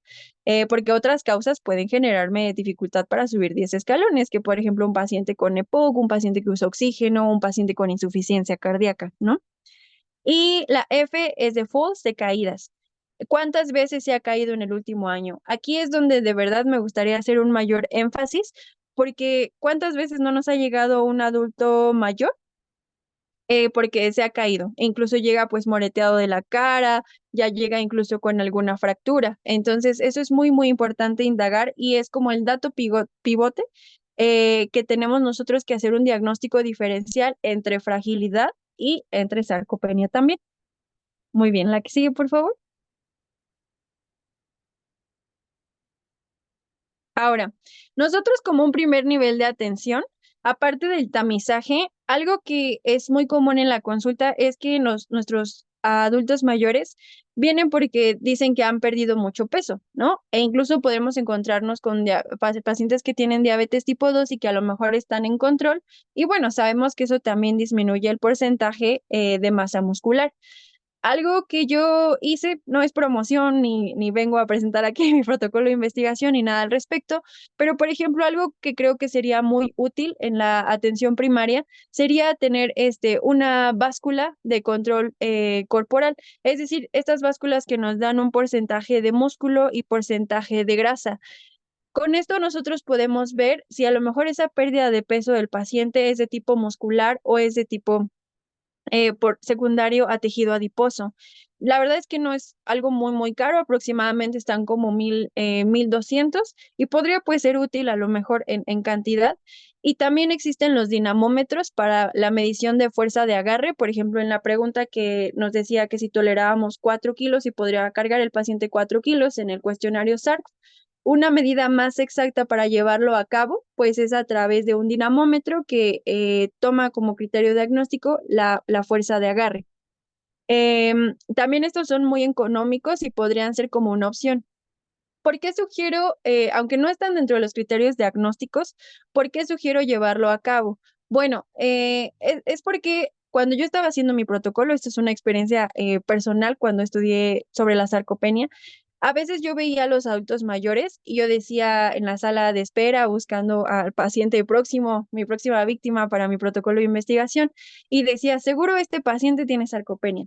porque otras causas pueden generarme dificultad para subir 10 escalones, que por ejemplo un paciente con EPOC, un paciente que usa oxígeno, un paciente con insuficiencia cardíaca, ¿no? Y la F es de falls, de caídas. ¿Cuántas veces se ha caído en el último año? Aquí es donde de verdad me gustaría hacer un mayor énfasis, porque ¿cuántas veces no nos ha llegado un adulto mayor? Porque se ha caído, e incluso llega pues moreteado de la cara, ya llega incluso con alguna fractura. Entonces, eso es muy, muy importante indagar y es como el dato pivote que tenemos nosotros que hacer un diagnóstico diferencial entre fragilidad y entre sarcopenia también. Muy bien, la que sigue, por favor. Ahora, nosotros como un primer nivel de atención, aparte del tamizaje, algo que es muy común en la consulta es que nuestros adultos mayores vienen porque dicen que han perdido mucho peso, ¿no? E incluso podemos encontrarnos con pacientes que tienen diabetes tipo 2 y que a lo mejor están en control. Y bueno, sabemos que eso también disminuye el porcentaje de masa muscular. Algo que yo hice, no es promoción ni vengo a presentar aquí mi protocolo de investigación ni nada al respecto, pero por ejemplo, algo que creo que sería muy útil en la atención primaria sería tener una báscula de control corporal, es decir, estas básculas que nos dan un porcentaje de músculo y porcentaje de grasa. Con esto nosotros podemos ver si a lo mejor esa pérdida de peso del paciente es de tipo muscular o es de tipo por secundario a tejido adiposo. La verdad es que no es algo muy, muy caro, aproximadamente están como 1,200 y podría pues ser útil a lo mejor en cantidad. Y también existen los dinamómetros para la medición de fuerza de agarre. Por ejemplo, en la pregunta que nos decía que si tolerábamos 4 kilos y podría cargar el paciente 4 kilos en el cuestionario SARC, una medida más exacta para llevarlo a cabo, pues es a través de un dinamómetro que toma como criterio diagnóstico la fuerza de agarre. También estos son muy económicos y podrían ser como una opción. ¿Por qué sugiero, aunque no están dentro de los criterios diagnósticos, por qué sugiero llevarlo a cabo? Bueno, es porque cuando yo estaba haciendo mi protocolo, esto es una experiencia personal cuando estudié sobre la sarcopenia, a veces yo veía a los adultos mayores y yo decía en la sala de espera buscando al paciente próximo, mi próxima víctima para mi protocolo de investigación, y decía, seguro este paciente tiene sarcopenia.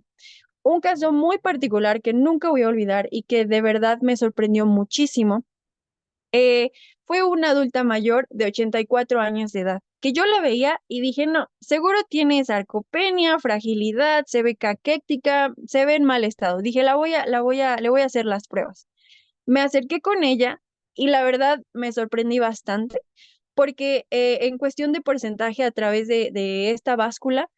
Un caso muy particular que nunca voy a olvidar y que de verdad me sorprendió muchísimo, fue una adulta mayor de 84 años de edad, que yo la veía y dije, no, seguro tiene sarcopenia, fragilidad, se ve caquética, se ve en mal estado. Dije, le voy a hacer las pruebas. Me acerqué con ella y la verdad me sorprendí bastante porque en cuestión de porcentaje a través de esta báscula,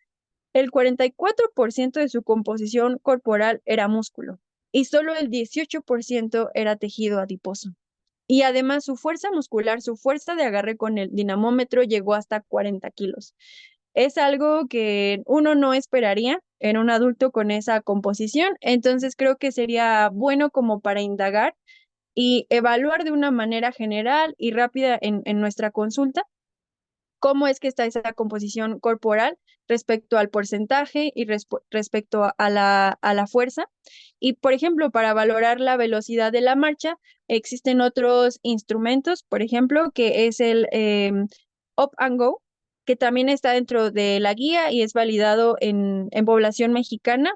el 44% de su composición corporal era músculo y solo el 18% era tejido adiposo. Y además su fuerza muscular, su fuerza de agarre con el dinamómetro llegó hasta 40 kilos. Es algo que uno no esperaría en un adulto con esa composición, entonces creo que sería bueno como para indagar y evaluar de una manera general y rápida en nuestra consulta cómo es que está esa composición corporal respecto al porcentaje y respecto a la fuerza. Y, por ejemplo, para valorar la velocidad de la marcha, existen otros instrumentos, por ejemplo, que es el Up and Go, que también está dentro de la guía y es validado en población mexicana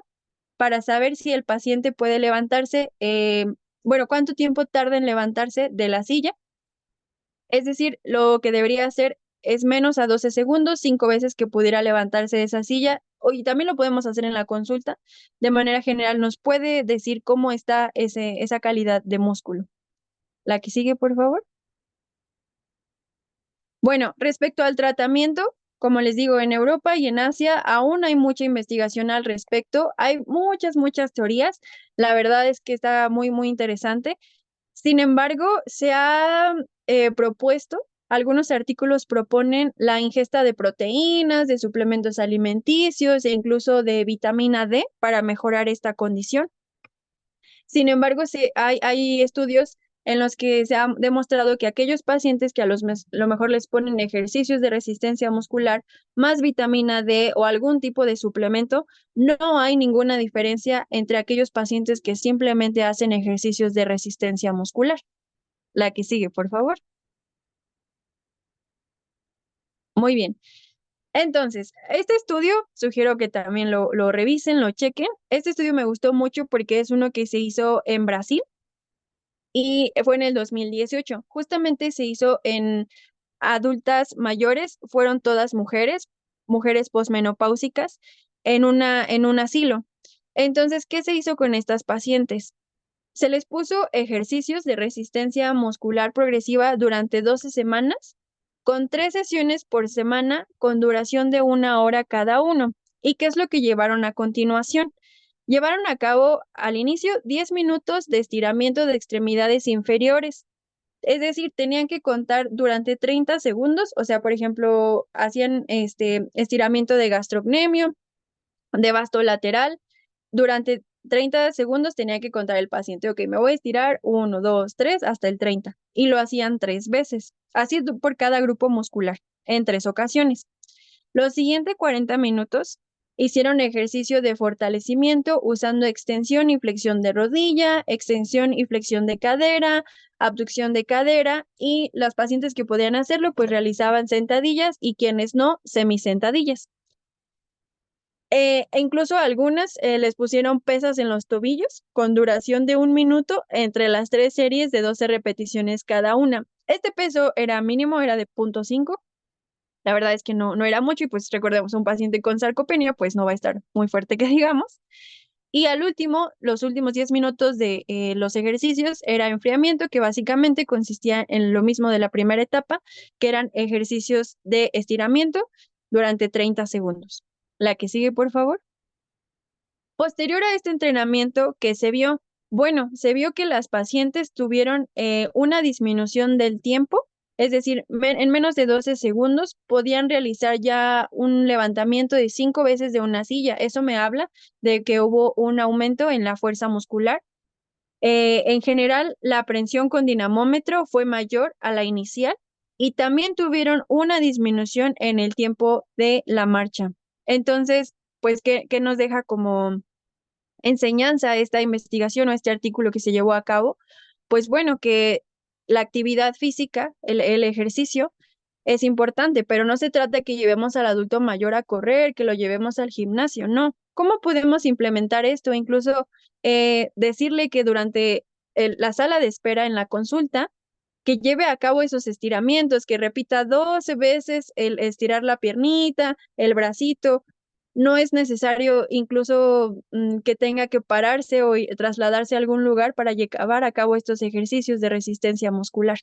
para saber si el paciente puede levantarse, bueno, cuánto tiempo tarda en levantarse de la silla. Es decir, lo que debería hacer es menos a 12 segundos, 5 veces que pudiera levantarse de esa silla. Y también lo podemos hacer en la consulta. De manera general, nos puede decir cómo está esa calidad de músculo. La que sigue, por favor. Bueno, respecto al tratamiento, como les digo, en Europa y en Asia aún hay mucha investigación al respecto. Hay muchas, muchas teorías. La verdad es que está muy, muy interesante. Sin embargo, se ha propuesto, algunos artículos proponen la ingesta de proteínas, de suplementos alimenticios e incluso de vitamina D para mejorar esta condición. Sin embargo, hay estudios en los que se ha demostrado que aquellos pacientes que lo mejor les ponen ejercicios de resistencia muscular, más vitamina D o algún tipo de suplemento, no hay ninguna diferencia entre aquellos pacientes que simplemente hacen ejercicios de resistencia muscular. La que sigue, por favor. Muy bien. Entonces, este estudio, sugiero que también lo revisen, lo chequen. Este estudio me gustó mucho porque es uno que se hizo en Brasil y fue en el 2018. Justamente se hizo en adultas mayores, fueron todas mujeres, mujeres posmenopáusicas, en un asilo. Entonces, ¿qué se hizo con estas pacientes? Se les puso ejercicios de resistencia muscular progresiva durante 12 semanas, con 3 sesiones por semana, con duración de 1 hora cada uno. ¿Y qué es lo que llevaron a continuación? Llevaron a cabo al inicio 10 minutos de estiramiento de extremidades inferiores. Es decir, tenían que contar durante 30 segundos, o sea, por ejemplo, hacían estiramiento de gastrocnemio, de vasto lateral. Durante 30 segundos tenía que contar el paciente, ok, me voy a estirar 1, 2, 3 hasta el 30. Y lo hacían 3 veces, así por cada grupo muscular, en 3 ocasiones. Los siguientes 40 minutos hicieron ejercicio de fortalecimiento usando extensión y flexión de rodilla, extensión y flexión de cadera, abducción de cadera, y las pacientes que podían hacerlo pues realizaban sentadillas y quienes no, semisentadillas. E incluso algunas les pusieron pesas en los tobillos con duración de 1 minuto entre las 3 series de 12 repeticiones cada una. Este peso era mínimo, era de 0,5. La verdad es que no era mucho y pues recordemos, un paciente con sarcopenia pues no va a estar muy fuerte que digamos. Y al último, los últimos 10 minutos de los ejercicios era enfriamiento, que básicamente consistía en lo mismo de la primera etapa, que eran ejercicios de estiramiento durante 30 segundos. La que sigue, por favor. Posterior a este entrenamiento, ¿qué se vio? Bueno, se vio que las pacientes tuvieron una disminución del tiempo, es decir, en menos de 12 segundos podían realizar ya un levantamiento de 5 veces de una silla. Eso me habla de que hubo un aumento en la fuerza muscular. En general, la aprensión con dinamómetro fue mayor a la inicial y también tuvieron una disminución en el tiempo de la marcha. Entonces, pues, ¿qué nos deja como enseñanza esta investigación o este artículo que se llevó a cabo? Pues bueno, que la actividad física, el ejercicio, es importante, pero no se trata de que llevemos al adulto mayor a correr, que lo llevemos al gimnasio, no. ¿Cómo podemos implementar esto? Incluso decirle que durante la sala de espera en la consulta, que lleve a cabo esos estiramientos, que repita 12 veces el estirar la piernita, el bracito. No es necesario incluso que tenga que pararse o trasladarse a algún lugar para llevar a cabo estos ejercicios de resistencia muscular.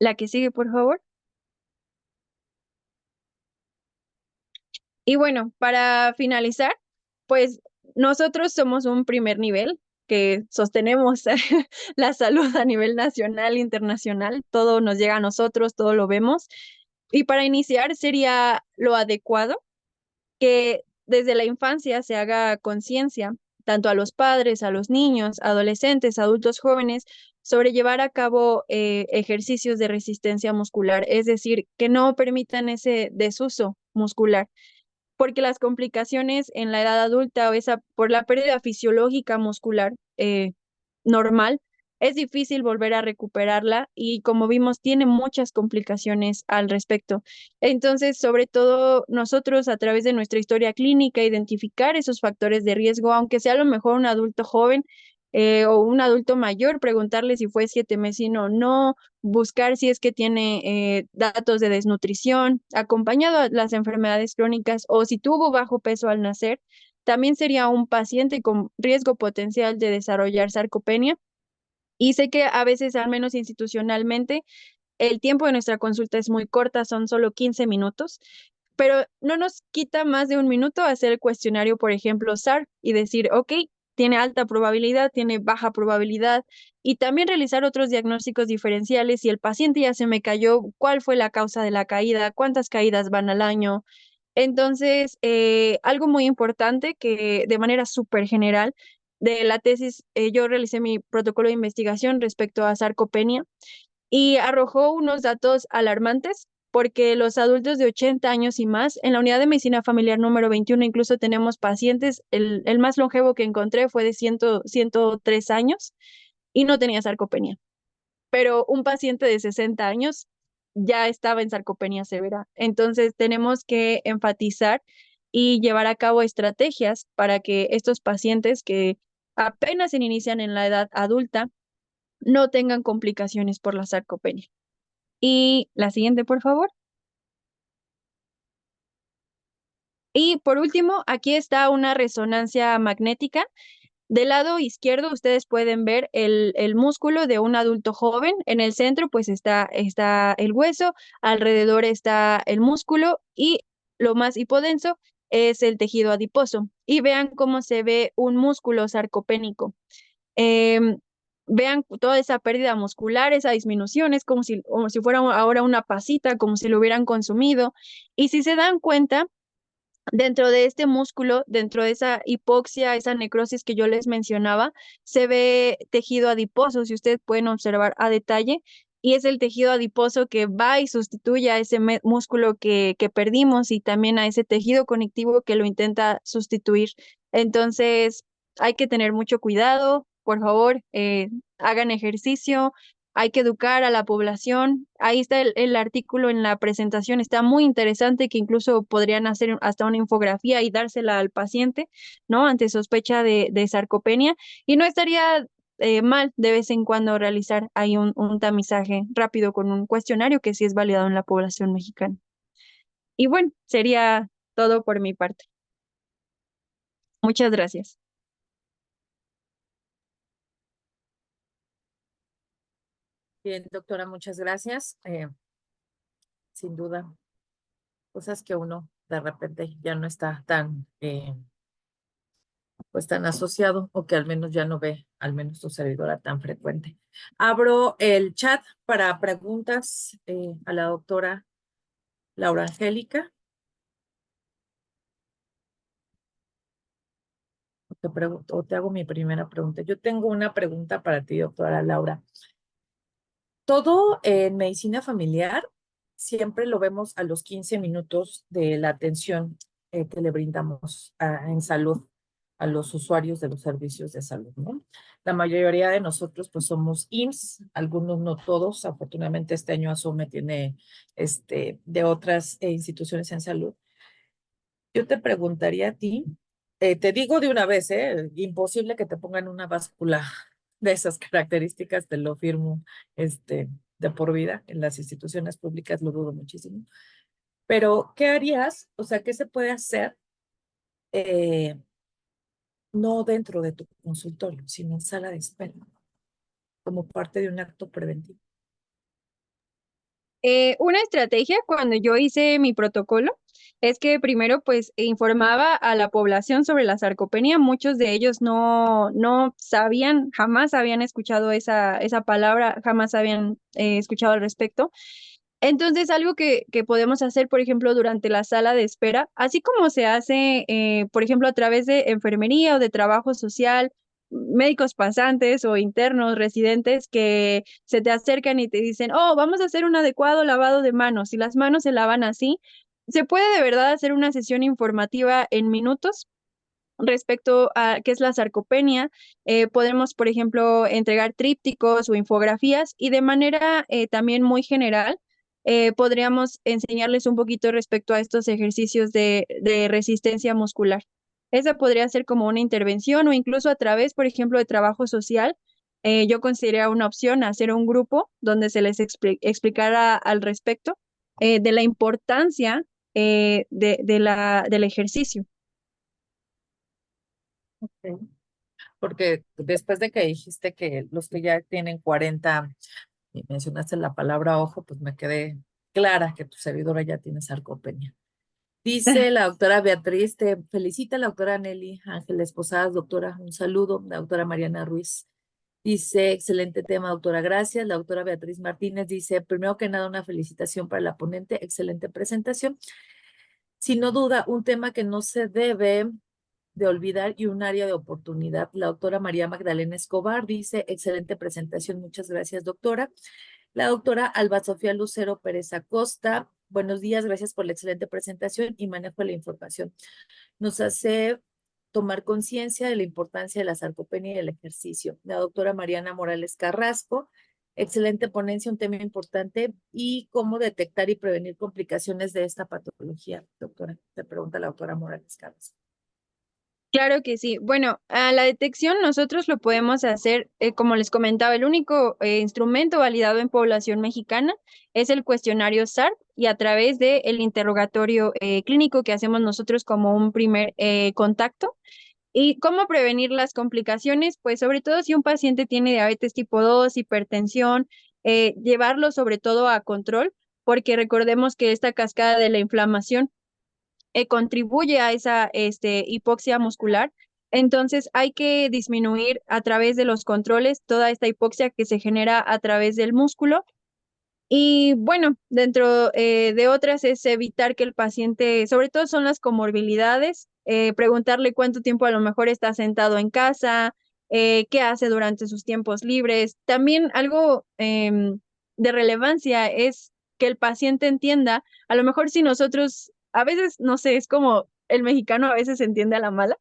La que sigue, por favor. Y bueno, para finalizar, pues nosotros somos un primer nivel que sostenemos la salud a nivel nacional e internacional. Todo nos llega a nosotros, todo lo vemos. Y para iniciar sería lo adecuado que desde la infancia se haga conciencia, tanto a los padres, a los niños, adolescentes, adultos jóvenes, sobre llevar a cabo ejercicios de resistencia muscular, es decir, que no permitan ese desuso muscular, porque las complicaciones en la edad adulta o esa por la pérdida fisiológica muscular normal, es difícil volver a recuperarla y como vimos tiene muchas complicaciones al respecto. Entonces, sobre todo nosotros a través de nuestra historia clínica, identificar esos factores de riesgo, aunque sea a lo mejor un adulto joven o un adulto mayor, preguntarle si fue siete-mesino o no, buscar si es que tiene datos de desnutrición, acompañado a las enfermedades crónicas o si tuvo bajo peso al nacer, también sería un paciente con riesgo potencial de desarrollar sarcopenia. Y sé que a veces, al menos institucionalmente, el tiempo de nuestra consulta es muy corta, son solo 15 minutos, pero no nos quita más de 1 minuto hacer el cuestionario, por ejemplo, SAR, y decir, ok, tiene alta probabilidad, tiene baja probabilidad, y también realizar otros diagnósticos diferenciales. Si el paciente ya se me cayó, ¿cuál fue la causa de la caída? ¿Cuántas caídas van al año? Entonces, algo muy importante que de manera súper general, de la tesis, yo realicé mi protocolo de investigación respecto a sarcopenia y arrojó unos datos alarmantes porque los adultos de 80 años y más, en la unidad de medicina familiar número 21, incluso tenemos pacientes, el más longevo que encontré fue de 103 años y no tenía sarcopenia, pero un paciente de 60 años ya estaba en sarcopenia severa. Entonces tenemos que enfatizar y llevar a cabo estrategias para que estos pacientes que apenas se inician en la edad adulta no tengan complicaciones por la sarcopenia. Y la siguiente, por favor. Y por último, aquí está una resonancia magnética. Del lado izquierdo ustedes pueden ver el músculo de un adulto joven. En el centro pues está el hueso, alrededor está el músculo y lo más hipodenso es el tejido adiposo. Y vean cómo se ve un músculo sarcopénico. Em, Vean toda esa pérdida muscular, esa disminución, es como si fuera ahora una pasita, como si lo hubieran consumido. Y si se dan cuenta, dentro de este músculo, dentro de esa hipoxia, esa necrosis que yo les mencionaba, se ve tejido adiposo, si ustedes pueden observar a detalle, y es el tejido adiposo que va y sustituye a ese músculo que perdimos y también a ese tejido conectivo que lo intenta sustituir. Entonces, hay que tener mucho cuidado, por favor, hagan ejercicio, hay que educar a la población. Ahí está el artículo en la presentación, está muy interesante que incluso podrían hacer hasta una infografía y dársela al paciente, ¿no? Ante sospecha de sarcopenia. Y no estaría mal de vez en cuando realizar ahí un tamizaje rápido con un cuestionario que sí es validado en la población mexicana. Y bueno, sería todo por mi parte. Muchas gracias. Bien, doctora, muchas gracias. Sin duda, cosas que uno de repente ya no está tan, pues tan asociado o que al menos ya no ve, al menos tu servidora tan frecuente. Abro el chat para preguntas a la doctora Laura Angélica. Te pregunto, o te hago mi primera pregunta. Yo tengo una pregunta para ti, doctora Laura. Todo en medicina familiar siempre lo vemos a los 15 minutos de la atención que le brindamos en salud a los usuarios de los servicios de salud, ¿no? La mayoría de nosotros pues somos IMSS, algunos no todos. Afortunadamente este año ASOME tiene de otras instituciones en salud. Yo te preguntaría a ti, te digo de una vez, imposible que te pongan una báscula de esas características, te lo firmo, de por vida. En las instituciones públicas lo dudo muchísimo. Pero, ¿qué harías? O sea, ¿qué se puede hacer? No dentro de tu consultorio, sino en sala de espera, como parte de un acto preventivo. Una estrategia cuando yo hice mi protocolo es que primero pues informaba a la población sobre la sarcopenia. Muchos de ellos no sabían, jamás habían escuchado esa palabra, jamás habían escuchado al respecto. Entonces, algo que podemos hacer, por ejemplo, durante la sala de espera, así como se hace, por ejemplo, a través de enfermería o de trabajo social, médicos pasantes o internos, residentes que se te acercan y te dicen, oh, vamos a hacer un adecuado lavado de manos, y las manos se lavan así, se puede de verdad hacer una sesión informativa en minutos respecto a qué es la sarcopenia. Podemos, por ejemplo, entregar trípticos o infografías y de manera también muy general, podríamos enseñarles un poquito respecto a estos ejercicios de resistencia muscular. Esa podría ser como una intervención o incluso a través, por ejemplo, de trabajo social. Yo consideraría una opción hacer un grupo donde se les explicara al respecto de la importancia del ejercicio. Okay. Porque después de que dijiste que los que ya tienen 40 y mencionaste la palabra ojo, pues me quedé clara que tu servidora ya tiene sarcopenia. Dice la doctora Beatriz, te felicita la doctora Nelly Ángeles Posadas, doctora, un saludo, la doctora Mariana Ruiz. Dice, excelente tema, doctora, gracias. La doctora Beatriz Martínez dice, primero que nada, una felicitación para la ponente, excelente presentación. Sin duda, un tema que no se debe de olvidar y un área de oportunidad. La doctora María Magdalena Escobar dice, excelente presentación, muchas gracias, doctora. La doctora Alba Sofía Lucero Pérez Acosta, buenos días, gracias por la excelente presentación y manejo de la información. Nos hace tomar conciencia de la importancia de la sarcopenia y el ejercicio. La doctora Mariana Morales Carrasco, excelente ponencia, un tema importante y cómo detectar y prevenir complicaciones de esta patología. Doctora, te pregunta la doctora Morales Carrasco. Claro que sí. Bueno, a la detección nosotros lo podemos hacer, como les comentaba, el único instrumento validado en población mexicana es el cuestionario SARP y a través del interrogatorio clínico que hacemos nosotros como un primer contacto. ¿Y cómo prevenir las complicaciones? Pues sobre todo si un paciente tiene diabetes tipo 2, hipertensión, llevarlo sobre todo a control, porque recordemos que esta cascada de la inflamación contribuye a esa hipoxia muscular. Entonces hay que disminuir a través de los controles toda esta hipoxia que se genera a través del músculo. Y bueno, dentro de otras es evitar que el paciente, sobre todo son las comorbilidades, preguntarle cuánto tiempo a lo mejor está sentado en casa, qué hace durante sus tiempos libres. También algo de relevancia es que el paciente entienda, a lo mejor si nosotros, a veces, no sé, es como el mexicano a veces se entiende a la mala.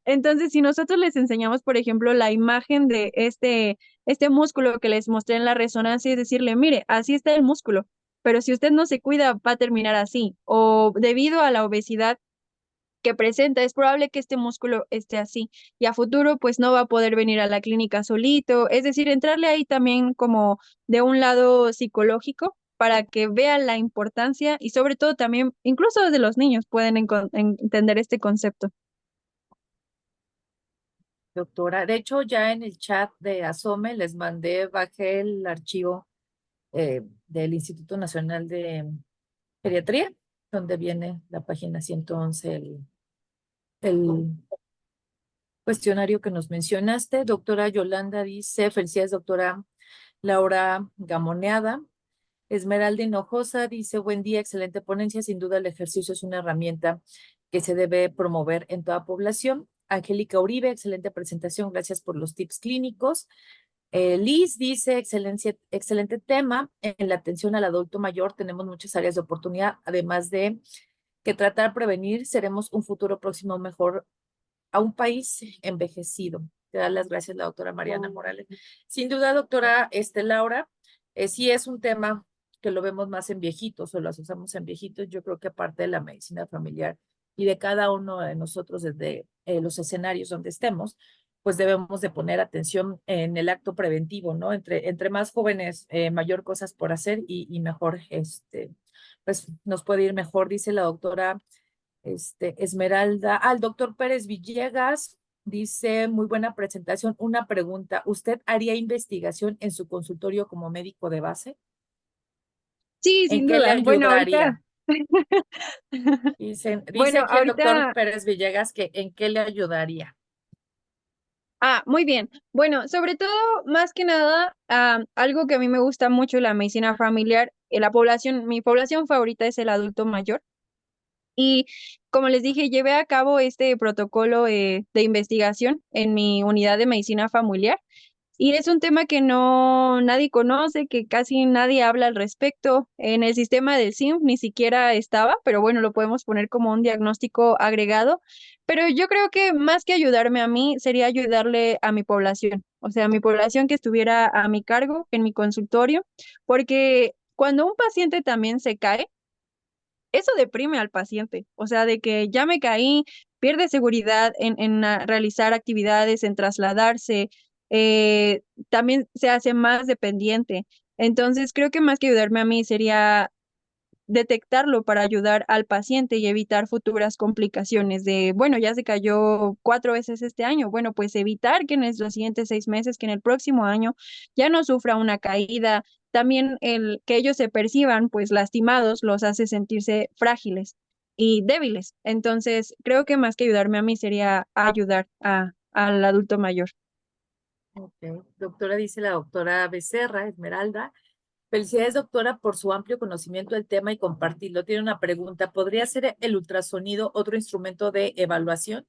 Entonces, si nosotros les enseñamos, por ejemplo, la imagen de este músculo que les mostré en la resonancia y decirle, mire, así está el músculo, pero si usted no se cuida, va a terminar así. O debido a la obesidad que presenta, es probable que este músculo esté así y a futuro pues no va a poder venir a la clínica solito. Es decir, entrarle ahí también como de un lado psicológico para que vean la importancia y sobre todo también, incluso desde los niños pueden entender este concepto. Doctora, de hecho ya en el chat de Asome les mandé, bajé el archivo del Instituto Nacional de Pediatría, donde viene la página 111, el cuestionario que nos mencionaste. Doctora Yolanda dice, felicidades, doctora Laura Gamoneada. Esmeralda Hinojosa dice, buen día, excelente ponencia. Sin duda el ejercicio es una herramienta que se debe promover en toda población. Angélica Uribe, excelente presentación, gracias por los tips clínicos. Liz dice, excelente tema. En la atención al adulto mayor tenemos muchas áreas de oportunidad, además de que tratar de prevenir, seremos un futuro próximo mejor a un país envejecido. Te da las gracias la doctora Mariana Morales. Sin duda, doctora Laura, sí es un tema que lo vemos más en viejitos o lo asociamos en viejitos. Yo creo que aparte de la medicina familiar y de cada uno de nosotros desde los escenarios donde estemos, pues debemos de poner atención en el acto preventivo, ¿no? Entre más jóvenes, mayor cosas por hacer y mejor, pues nos puede ir mejor, dice la doctora Esmeralda. El doctor Pérez Villegas dice, muy buena presentación. Una pregunta, ¿usted haría investigación en su consultorio como médico de base? Sí, ¿En sin qué le duda. Bueno, ahorita, ayudaría? Dice bueno, aquí el doctor ahorita Pérez Villegas que ¿en qué le ayudaría? muy bien. Bueno, sobre todo, más que nada, algo que a mí me gusta mucho la medicina familiar, mi población favorita es el adulto mayor. Y como les dije, llevé a cabo este protocolo de investigación en mi unidad de medicina familiar. Y es un tema que no nadie conoce, que casi nadie habla al respecto. En el sistema del SINF ni siquiera estaba, pero bueno, lo podemos poner como un diagnóstico agregado. Pero yo creo que más que ayudarme a mí, sería ayudarle a mi población, o sea, a mi población que estuviera a mi cargo en mi consultorio, porque cuando un paciente también se cae, eso deprime al paciente, o sea, de que ya me caí, pierde seguridad en realizar actividades, en trasladarse, también se hace más dependiente. Entonces, creo que más que ayudarme a mí sería detectarlo para ayudar al paciente y evitar futuras complicaciones de, bueno, ya se cayó 4 veces este año, bueno, pues evitar que en los siguientes 6 meses, que en el próximo año ya no sufra una caída. También el que ellos se perciban pues lastimados los hace sentirse frágiles y débiles. Entonces, creo que más que ayudarme a mí sería ayudar al adulto mayor. Okay. Doctora, dice la doctora Becerra, Esmeralda. Felicidades, doctora, por su amplio conocimiento del tema y compartirlo. Tiene una pregunta. ¿Podría ser el ultrasonido otro instrumento de evaluación?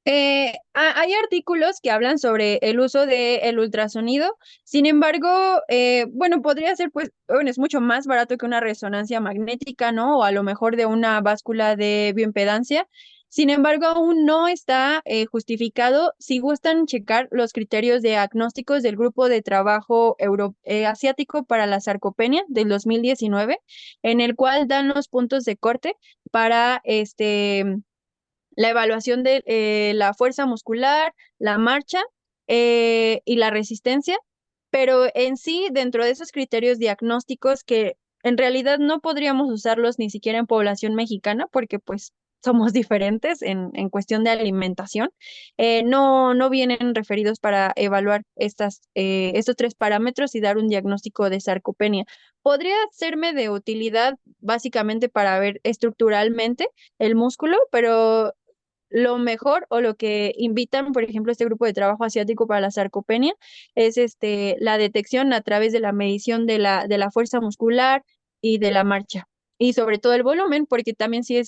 Hay artículos que hablan sobre el uso del ultrasonido. Sin embargo, bueno, podría ser, pues, bueno, es mucho más barato que una resonancia magnética, ¿no? O a lo mejor de una báscula de bioimpedancia. Sin embargo, aún no está justificado. Si gustan checar los criterios diagnósticos del Grupo de Trabajo Asiático para la Sarcopenia del 2019, en el cual dan los puntos de corte para la evaluación de la fuerza muscular, la marcha y la resistencia, pero en sí, dentro de esos criterios diagnósticos que en realidad no podríamos usarlos ni siquiera en población mexicana, porque pues somos diferentes en cuestión de alimentación, no vienen referidos para evaluar estos tres parámetros y dar un diagnóstico de sarcopenia. Podría serme de utilidad básicamente para ver estructuralmente el músculo, pero lo mejor o lo que invitan, por ejemplo, este grupo de trabajo asiático para la sarcopenia es la detección a través de la medición de la fuerza muscular y de la marcha. Y sobre todo el volumen, porque también si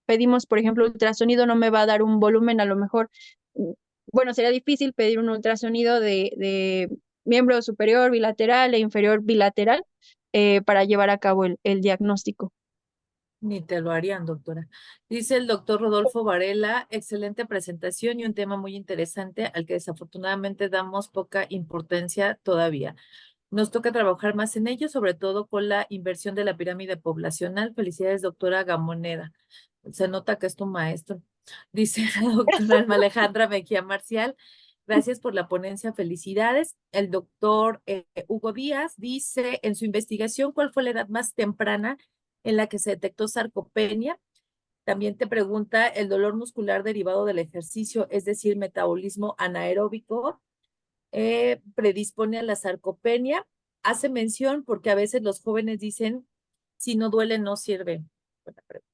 pedimos, por ejemplo, ultrasonido, no me va a dar un volumen, a lo mejor, mm, bueno, sería difícil pedir un ultrasonido de miembro superior bilateral e inferior bilateral para llevar a cabo el diagnóstico. Ni te lo harían, doctora. Dice el doctor Rodolfo Varela, excelente presentación y un tema muy interesante al que desafortunadamente damos poca importancia todavía. Nos toca trabajar más en ello, sobre todo con la inversión de la pirámide poblacional. Felicidades, doctora Gamoneda. Se nota que es tu maestro. Dice la doctora Alma Alejandra Mejía Marcial. Gracias por la ponencia, felicidades. El doctor Hugo Díaz dice, en su investigación, ¿cuál fue la edad más temprana en la que se detectó sarcopenia? También te pregunta, ¿el dolor muscular derivado del ejercicio, es decir, metabolismo anaeróbico, predispone a la sarcopenia? Hace mención porque a veces los jóvenes dicen, si no duele, no sirve. Buena pregunta.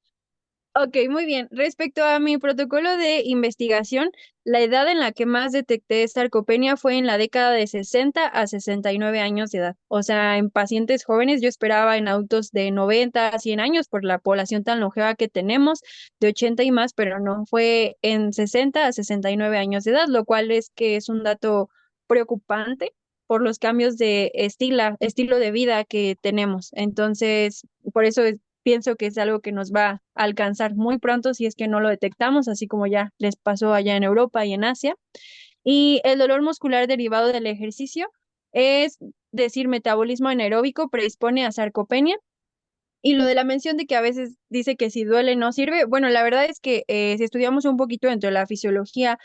Ok, muy bien. Respecto a mi protocolo de investigación, la edad en la que más detecté sarcopenia fue en la década de 60 a 69 años de edad. O sea, en pacientes jóvenes, yo esperaba en adultos de 90 a 100 años por la población tan longeva que tenemos, de 80 y más, pero no, fue en 60 a 69 años de edad, lo cual es que es un dato preocupante por los cambios de estilo de vida que tenemos. Entonces, por eso pienso que es algo que nos va a alcanzar muy pronto si es que no lo detectamos, así como ya les pasó allá en Europa y en Asia. Y el dolor muscular derivado del ejercicio es decir, metabolismo anaeróbico predispone a sarcopenia. Y lo de la mención de que a veces dice que si duele no sirve, bueno, la verdad es que si estudiamos un poquito dentro de la fisiología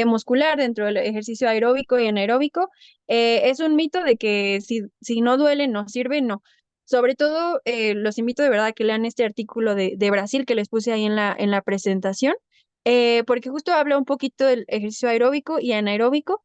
muscular, dentro del ejercicio aeróbico y anaeróbico, es un mito de que si no duele no sirve, no. Sobre todo, los invito de verdad a que lean este artículo de Brasil que les puse ahí en la presentación, porque justo habla un poquito del ejercicio aeróbico y anaeróbico,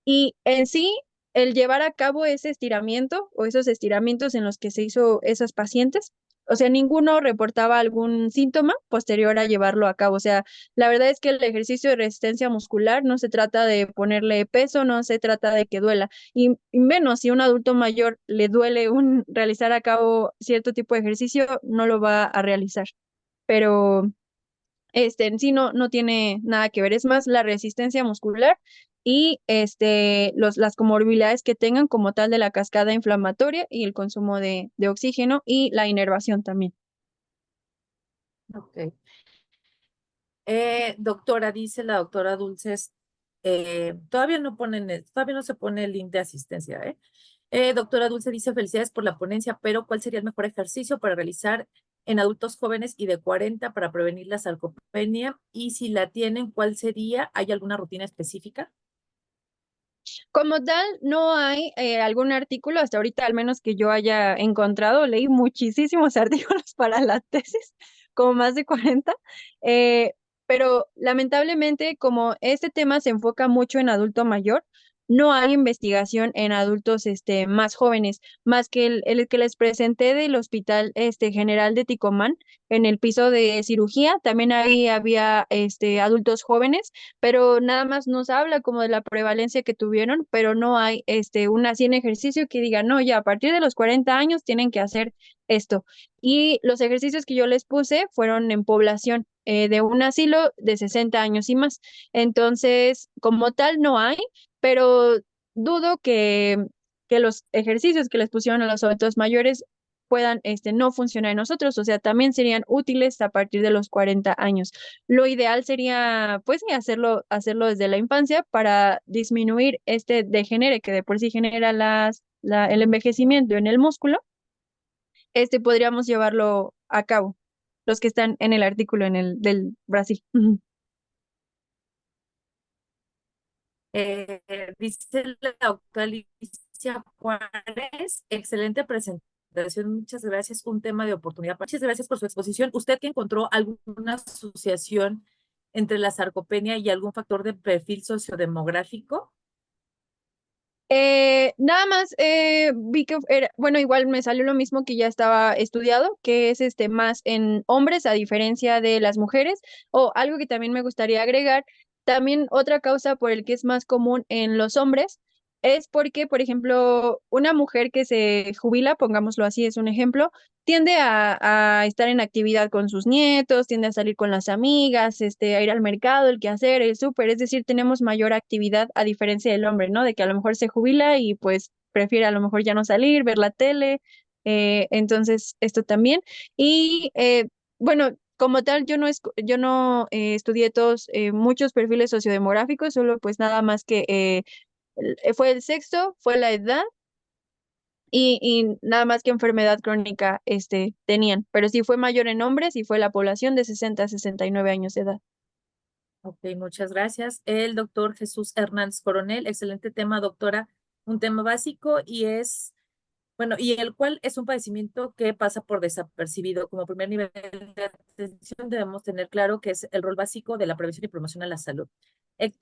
y en sí, el llevar a cabo ese estiramiento o esos estiramientos en los que se hizo esos pacientes, o sea, ninguno reportaba algún síntoma posterior a llevarlo a cabo. O sea, la verdad es que el ejercicio de resistencia muscular no se trata de ponerle peso, no se trata de que duela. Y menos si a un adulto mayor le duele realizar a cabo cierto tipo de ejercicio, no lo va a realizar. Pero en sí no tiene nada que ver. Es más la resistencia muscular y las comorbilidades que tengan como tal de la cascada inflamatoria y el consumo de oxígeno y la inervación también. Ok. Doctora, dice la doctora Dulces, todavía no se pone el link de asistencia, ¿eh? Doctora Dulce dice, felicidades por la ponencia, pero ¿cuál sería el mejor ejercicio para realizar en adultos jóvenes y de 40 para prevenir la sarcopenia? Y si la tienen, ¿cuál sería? ¿Hay alguna rutina específica? Como tal, no hay algún artículo, hasta ahorita al menos que yo haya encontrado, leí muchísimos artículos para la tesis, como más de 40, eh, pero lamentablemente como este tema se enfoca mucho en adulto mayor, no hay investigación en adultos más jóvenes, más que el que les presenté del Hospital General de Ticomán, en el piso de cirugía, también ahí había adultos jóvenes, pero nada más nos habla como de la prevalencia que tuvieron, pero no hay una 100 ejercicio que diga, no, ya a partir de los 40 años tienen que hacer esto. Y los ejercicios que yo les puse fueron en población. de un asilo de 60 años y más. Entonces, como tal, no hay, pero dudo que los ejercicios que les pusieron a los adultos mayores puedan no funcionar en nosotros, o sea, también serían útiles a partir de los 40 años. Lo ideal sería, pues, sí, hacerlo desde la infancia para disminuir este degenere que de por sí genera el envejecimiento en el músculo. Podríamos llevarlo a cabo, los que están en el artículo del Brasil. Ujú. Dice la doctora Alicia Juárez, excelente presentación, muchas gracias, un tema de oportunidad. Muchas gracias por su exposición. ¿Usted que encontró alguna asociación entre la sarcopenia y algún factor de perfil sociodemográfico? Nada más vi que era, bueno, igual me salió lo mismo que ya estaba estudiado, que es más en hombres a diferencia de las mujeres, o algo que también me gustaría agregar, también otra causa por el que es más común en los hombres es porque, por ejemplo, una mujer que se jubila, pongámoslo así, es un ejemplo, tiende a estar en actividad con sus nietos, tiende a salir con las amigas, a ir al mercado, el quehacer, el súper, es decir, tenemos mayor actividad a diferencia del hombre, ¿no? De que a lo mejor se jubila y pues prefiere a lo mejor ya no salir, ver la tele, entonces esto también. Y bueno, como tal, yo no estudié muchos perfiles sociodemográficos, solo pues nada más que fue el sexo, fue la edad y nada más que enfermedad crónica tenían, pero sí fue mayor en hombres y fue la población de 60 a 69 años de edad. Ok, muchas gracias. El doctor Jesús Hernández Coronel, excelente tema, doctora. Un tema básico y es, bueno, y el cual es un padecimiento que pasa por desapercibido. Como primer nivel de atención debemos tener claro que es el rol básico de la prevención y promoción a la salud. El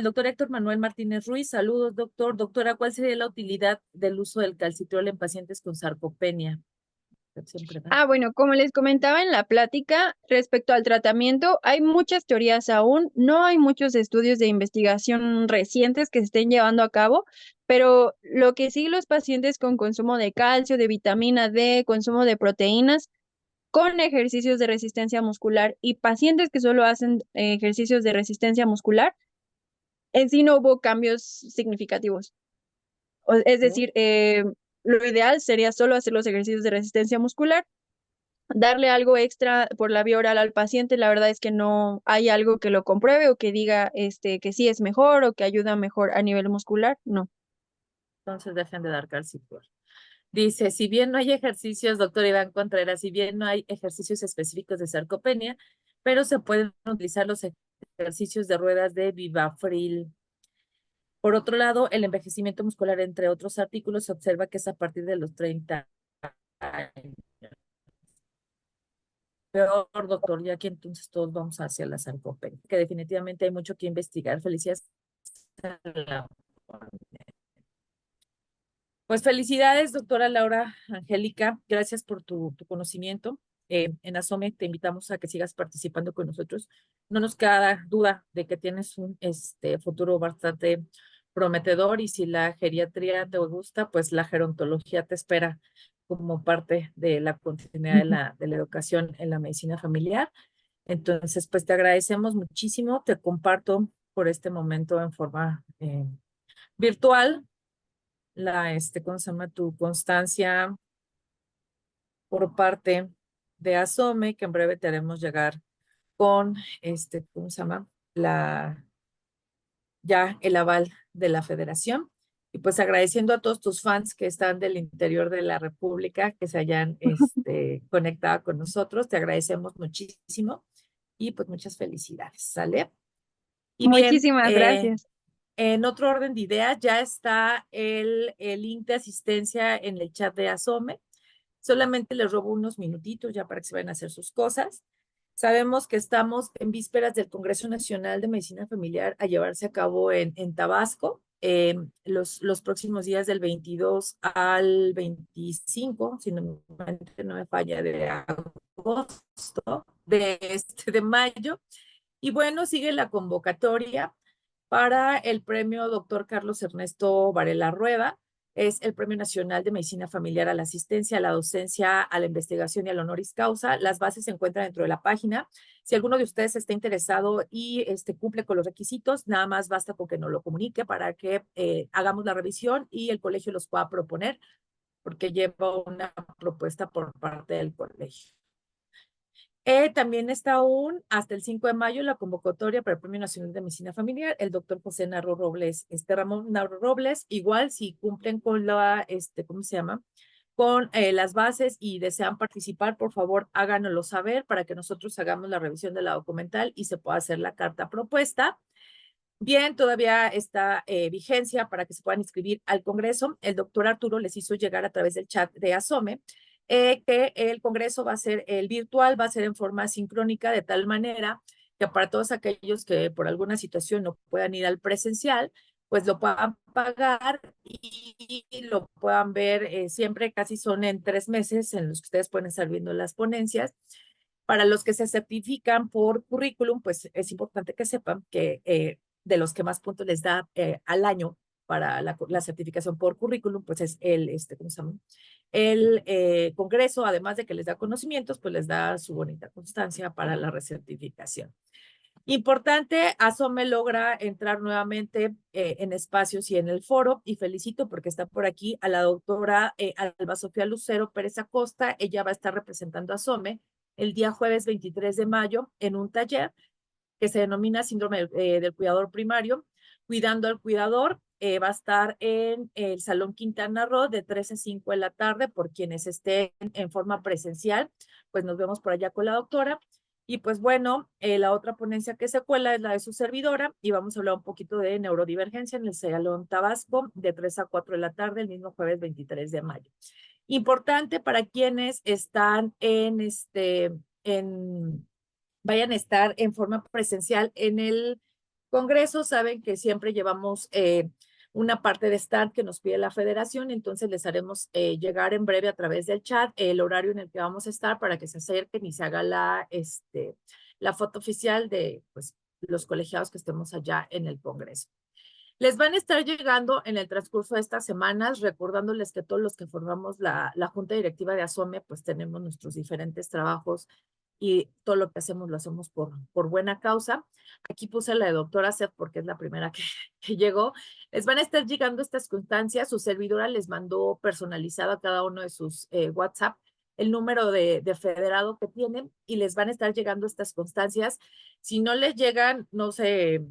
doctor Héctor Manuel Martínez Ruiz, saludos, doctor. Doctora, ¿cuál sería la utilidad del uso del calcitrol en pacientes con sarcopenia? Siempre da. Bueno, como les comentaba en la plática, respecto al tratamiento, hay muchas teorías aún, no hay muchos estudios de investigación recientes que se estén llevando a cabo, pero lo que sí los pacientes con consumo de calcio, de vitamina D, consumo de proteínas, con ejercicios de resistencia muscular y pacientes que solo hacen ejercicios de resistencia muscular, en sí no hubo cambios significativos. Es decir, lo ideal sería solo hacer los ejercicios de resistencia muscular, darle algo extra por la vía oral al paciente. La verdad es que no hay algo que lo compruebe o que diga que sí es mejor o que ayuda mejor a nivel muscular, no. Entonces dejen de dar calcitrol. Dice, si bien no hay ejercicios, doctor Iván Contreras, si bien no hay ejercicios específicos de sarcopenia, pero se pueden utilizar los ejercicios de ruedas de Vivapril. Por otro lado, el envejecimiento muscular, entre otros artículos, se observa que es a partir de los 30 años. Peor, doctor, ya que entonces todos vamos hacia la sarcopenia, que definitivamente hay mucho que investigar. Felicidades. Pues felicidades, doctora Laura Angélica. Gracias por tu conocimiento. En Asome te invitamos a que sigas participando con nosotros. No nos queda duda de que tienes un futuro bastante prometedor y si la geriatría te gusta, pues la gerontología te espera como parte de la continuidad de la educación en la medicina familiar. Entonces, pues te agradecemos muchísimo. Te comparto por este momento en forma virtual ¿cómo se llama? Tu constancia por parte de Asome, que en breve te haremos llegar con, ¿cómo se llama? Ya el aval de la federación. Y pues agradeciendo a todos tus fans que están del interior de la República, que se hayan conectado con nosotros, te agradecemos muchísimo y pues muchas felicidades, ¿sale? Y bien, Muchísimas gracias. en otro orden de ideas, ya está el link de asistencia en el chat de Asome. Solamente les robo unos minutitos ya para que se vayan a hacer sus cosas. Sabemos que estamos en vísperas del Congreso Nacional de Medicina Familiar a llevarse a cabo en Tabasco los próximos días del 22 al 25, si no me falla, de agosto, de mayo. Y bueno, sigue la convocatoria para el premio doctor Carlos Ernesto Varela Rueda. es el Premio Nacional de Medicina Familiar a la Asistencia, a la Docencia, a la Investigación y al Honoris Causa. Las bases se encuentran dentro de la página. Si alguno de ustedes está interesado y cumple con los requisitos, nada más basta con que nos lo comunique para que hagamos la revisión y el colegio los pueda proponer, porque lleva una propuesta por parte del colegio. También está aún hasta el 5 de mayo la convocatoria para el Premio Nacional de Medicina Familiar, el doctor José Narro Robles, Ramón Narro Robles. Igual, si cumplen con la, ¿cómo se llama? Con las bases y desean participar, por favor, háganoslo saber para que nosotros hagamos la revisión de la documental y se pueda hacer la carta propuesta. Bien, todavía está vigencia para que se puedan inscribir al Congreso. El doctor Arturo les hizo llegar a través del chat de Asome que el Congreso va a ser el virtual, va a ser en forma sincrónica, de tal manera que para todos aquellos que por alguna situación no puedan ir al presencial, pues lo puedan pagar y lo puedan ver siempre, casi son en 3 meses en los que ustedes pueden estar viendo las ponencias. Para los que se certifican por currículum, pues es importante que sepan que de los que más puntos les da al año para la certificación por currículum, pues es ¿cómo se llama? El Congreso, además de que les da conocimientos, pues les da su bonita constancia para la recertificación. Importante, Asome logra entrar nuevamente en espacios y en el foro, y felicito porque está por aquí a la doctora Alba Sofía Lucero Pérez Acosta. Ella va a estar representando a Asome el día jueves 23 de mayo en un taller que se denomina Síndrome del Cuidador Primario, Cuidando al Cuidador. Va a estar en el Salón Quintana Roo de 3 a 5 de la tarde. Por quienes estén en forma presencial, pues nos vemos por allá con la doctora. Y pues bueno, la otra ponencia que se cuela es la de su servidora y vamos a hablar un poquito de neurodivergencia en el Salón Tabasco de 3 a 4 de la tarde, el mismo jueves 23 de mayo. Importante para quienes están vayan a estar en forma presencial en el Congreso, saben que siempre llevamos una parte de stand que nos pide la federación, entonces les haremos llegar en breve a través del chat el horario en el que vamos a estar para que se acerquen y se haga la foto oficial de pues, los colegiados que estemos allá en el Congreso. Les van a estar llegando en el transcurso de estas semanas, recordándoles que todos los que formamos la Junta Directiva de Asome, pues tenemos nuestros diferentes trabajos y todo lo que hacemos lo hacemos por buena causa. Aquí puse la de doctora Seth porque es la primera que llegó. Les van a estar llegando estas constancias. Su servidora les mandó personalizado a cada uno de sus WhatsApp el número de federado que tienen y les van a estar llegando estas constancias. Si no les llegan, no sé,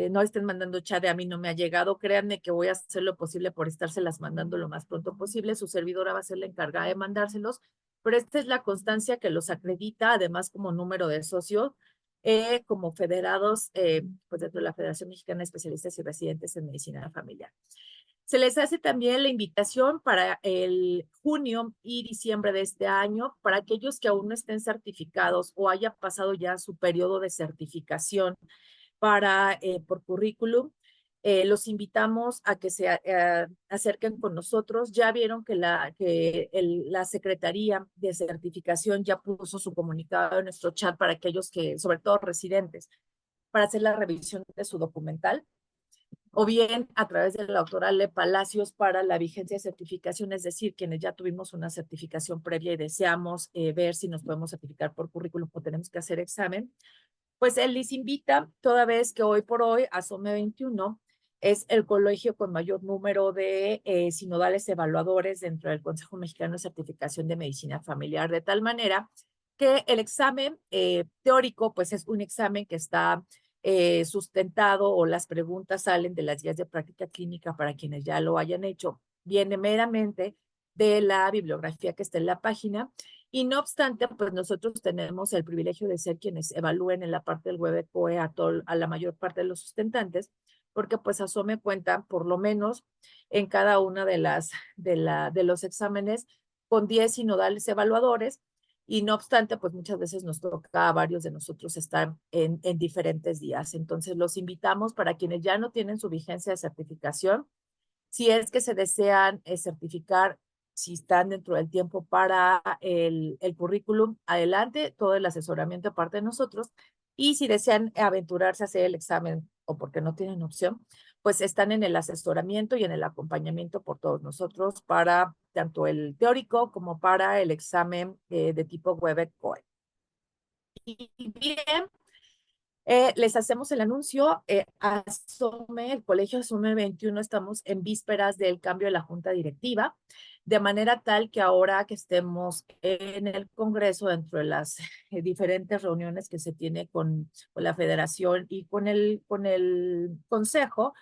no estén mandando chat de a mí no me ha llegado, créanme que voy a hacer lo posible por estárselas mandando lo más pronto posible. Su servidora va a ser la encargada de mandárselos, pero esta es la constancia que los acredita, además como número de socio, como federados, pues dentro de la Federación Mexicana de Especialistas y Residentes en Medicina Familiar. Se les hace también la invitación para el junio y diciembre de este año, para aquellos que aún no estén certificados o haya pasado ya su periodo de certificación por currículum. Los invitamos a que se acerquen con nosotros. Ya vieron que la Secretaría de Certificación ya puso su comunicado en nuestro chat para aquellos que, sobre todo residentes, para hacer la revisión de su documental, o bien a través de la doctora Ale Palacios para la vigencia de certificación, es decir, quienes ya tuvimos una certificación previa y deseamos ver si nos podemos certificar por currículum o tenemos que hacer examen, pues él les invita, toda vez que hoy por hoy Asome 21 es el colegio con mayor número de sinodales evaluadores dentro del Consejo Mexicano de Certificación de Medicina Familiar, de tal manera que el examen teórico, pues es un examen que está sustentado o las preguntas salen de las guías de práctica clínica para quienes ya lo hayan hecho, viene meramente de la bibliografía que está en la página. Y no obstante, pues nosotros tenemos el privilegio de ser quienes evalúen en la parte del WebCOE a la mayor parte de los sustentantes, porque pues Asome cuenta por lo menos en cada una de los exámenes con 10 sinodales evaluadores. Y no obstante, pues muchas veces nos toca a varios de nosotros estar en diferentes días. Entonces los invitamos para quienes ya no tienen su vigencia de certificación, si es que se desean certificar, si están dentro del tiempo para el currículum, adelante, todo el asesoramiento aparte de nosotros. Y si desean aventurarse a hacer el examen o porque no tienen opción, pues están en el asesoramiento y en el acompañamiento por todos nosotros para tanto el teórico como para el examen de tipo WebEx-COE. Y bien, les hacemos el anuncio. Asome, el Colegio Asome 21, estamos en vísperas del cambio de la junta directiva, de manera tal que ahora que estemos en el Congreso, dentro de las diferentes reuniones que se tiene con la Federación y con el Consejo,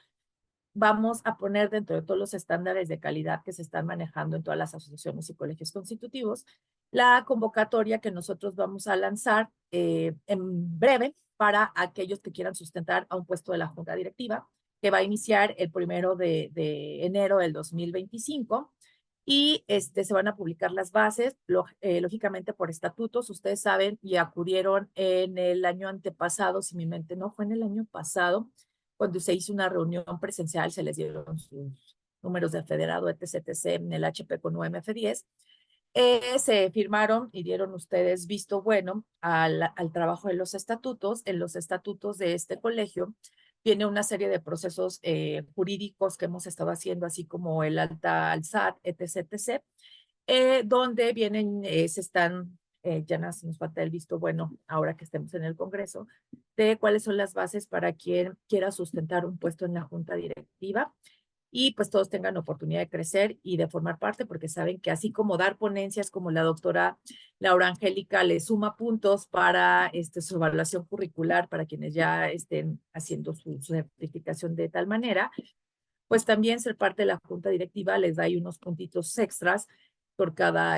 vamos a poner dentro de todos los estándares de calidad que se están manejando en todas las asociaciones y colegios constitutivos, la convocatoria que nosotros vamos a lanzar en breve para aquellos que quieran sustentar a un puesto de la Junta Directiva, que va a iniciar el 1 de enero del 2025. Y se van a publicar las bases, lógicamente por estatutos. Ustedes saben y acudieron en el año antepasado, si mi mente no fue en el año pasado, cuando se hizo una reunión presencial, se les dieron sus números de federado, etc., en el HP con UMF10. Se firmaron y dieron ustedes visto bueno al trabajo de los estatutos. En los estatutos de este colegio viene una serie de procesos jurídicos que hemos estado haciendo, así como el alta al SAT, etc., donde vienen, se están, ya nos falta el visto bueno ahora que estemos en el Congreso, de cuáles son las bases para quien quiera sustentar un puesto en la Junta Directiva y pues todos tengan oportunidad de crecer y de formar parte, porque saben que así como dar ponencias como la doctora Laura Angélica le suma puntos para su evaluación curricular para quienes ya estén haciendo su certificación de tal manera, pues también ser parte de la junta directiva les da ahí unos puntitos extras por cada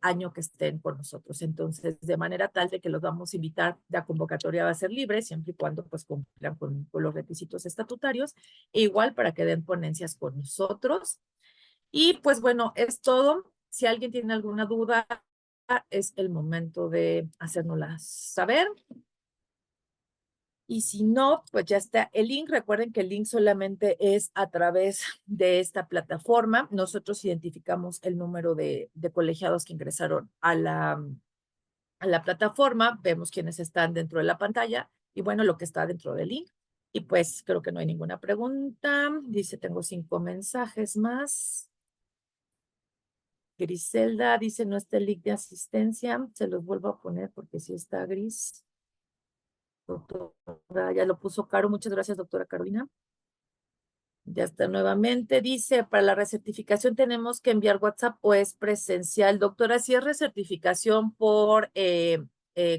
año que estén con nosotros. Entonces, de manera tal de que los vamos a invitar, la convocatoria va a ser libre, siempre y cuando pues cumplan con los requisitos estatutarios, e igual para que den ponencias con nosotros. Y pues bueno, es todo. Si alguien tiene alguna duda, es el momento de hacérnosla saber. Y si no, pues ya está el link. Recuerden que el link solamente es a través de esta plataforma. Nosotros identificamos el número de colegiados que ingresaron a la plataforma. Vemos quiénes están dentro de la pantalla y bueno, lo que está dentro del link. Y pues creo que no hay ninguna pregunta. Dice, tengo 5 mensajes más. Griselda dice, no está el link de asistencia. Se los vuelvo a poner porque sí está gris. Doctora, ya lo puso Caro. Muchas gracias, doctora Carolina. Ya está nuevamente. Dice, para la recertificación tenemos que enviar WhatsApp o es presencial. Doctora, si es recertificación por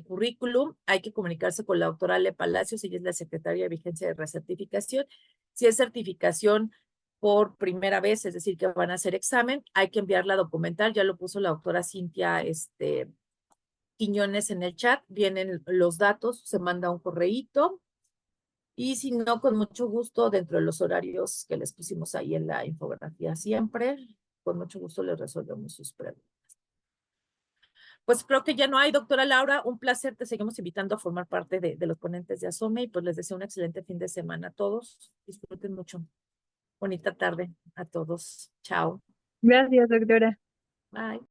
currículum, hay que comunicarse con la doctora Ale Palacios, ella es la secretaria de vigencia de recertificación. Si es certificación por primera vez, es decir, que van a hacer examen, hay que enviarla documental. Ya lo puso la doctora Cintia Quiñones en el chat. Vienen los datos, se manda un correíto. Y si no, con mucho gusto, dentro de los horarios que les pusimos ahí en la infografía siempre, con mucho gusto les resolvemos sus preguntas. Pues creo que ya no hay, doctora Laura, un placer, te seguimos invitando a formar parte de los ponentes de Asome y pues les deseo un excelente fin de semana a todos. Disfruten mucho. Bonita tarde a todos. Chao. Gracias, doctora. Bye.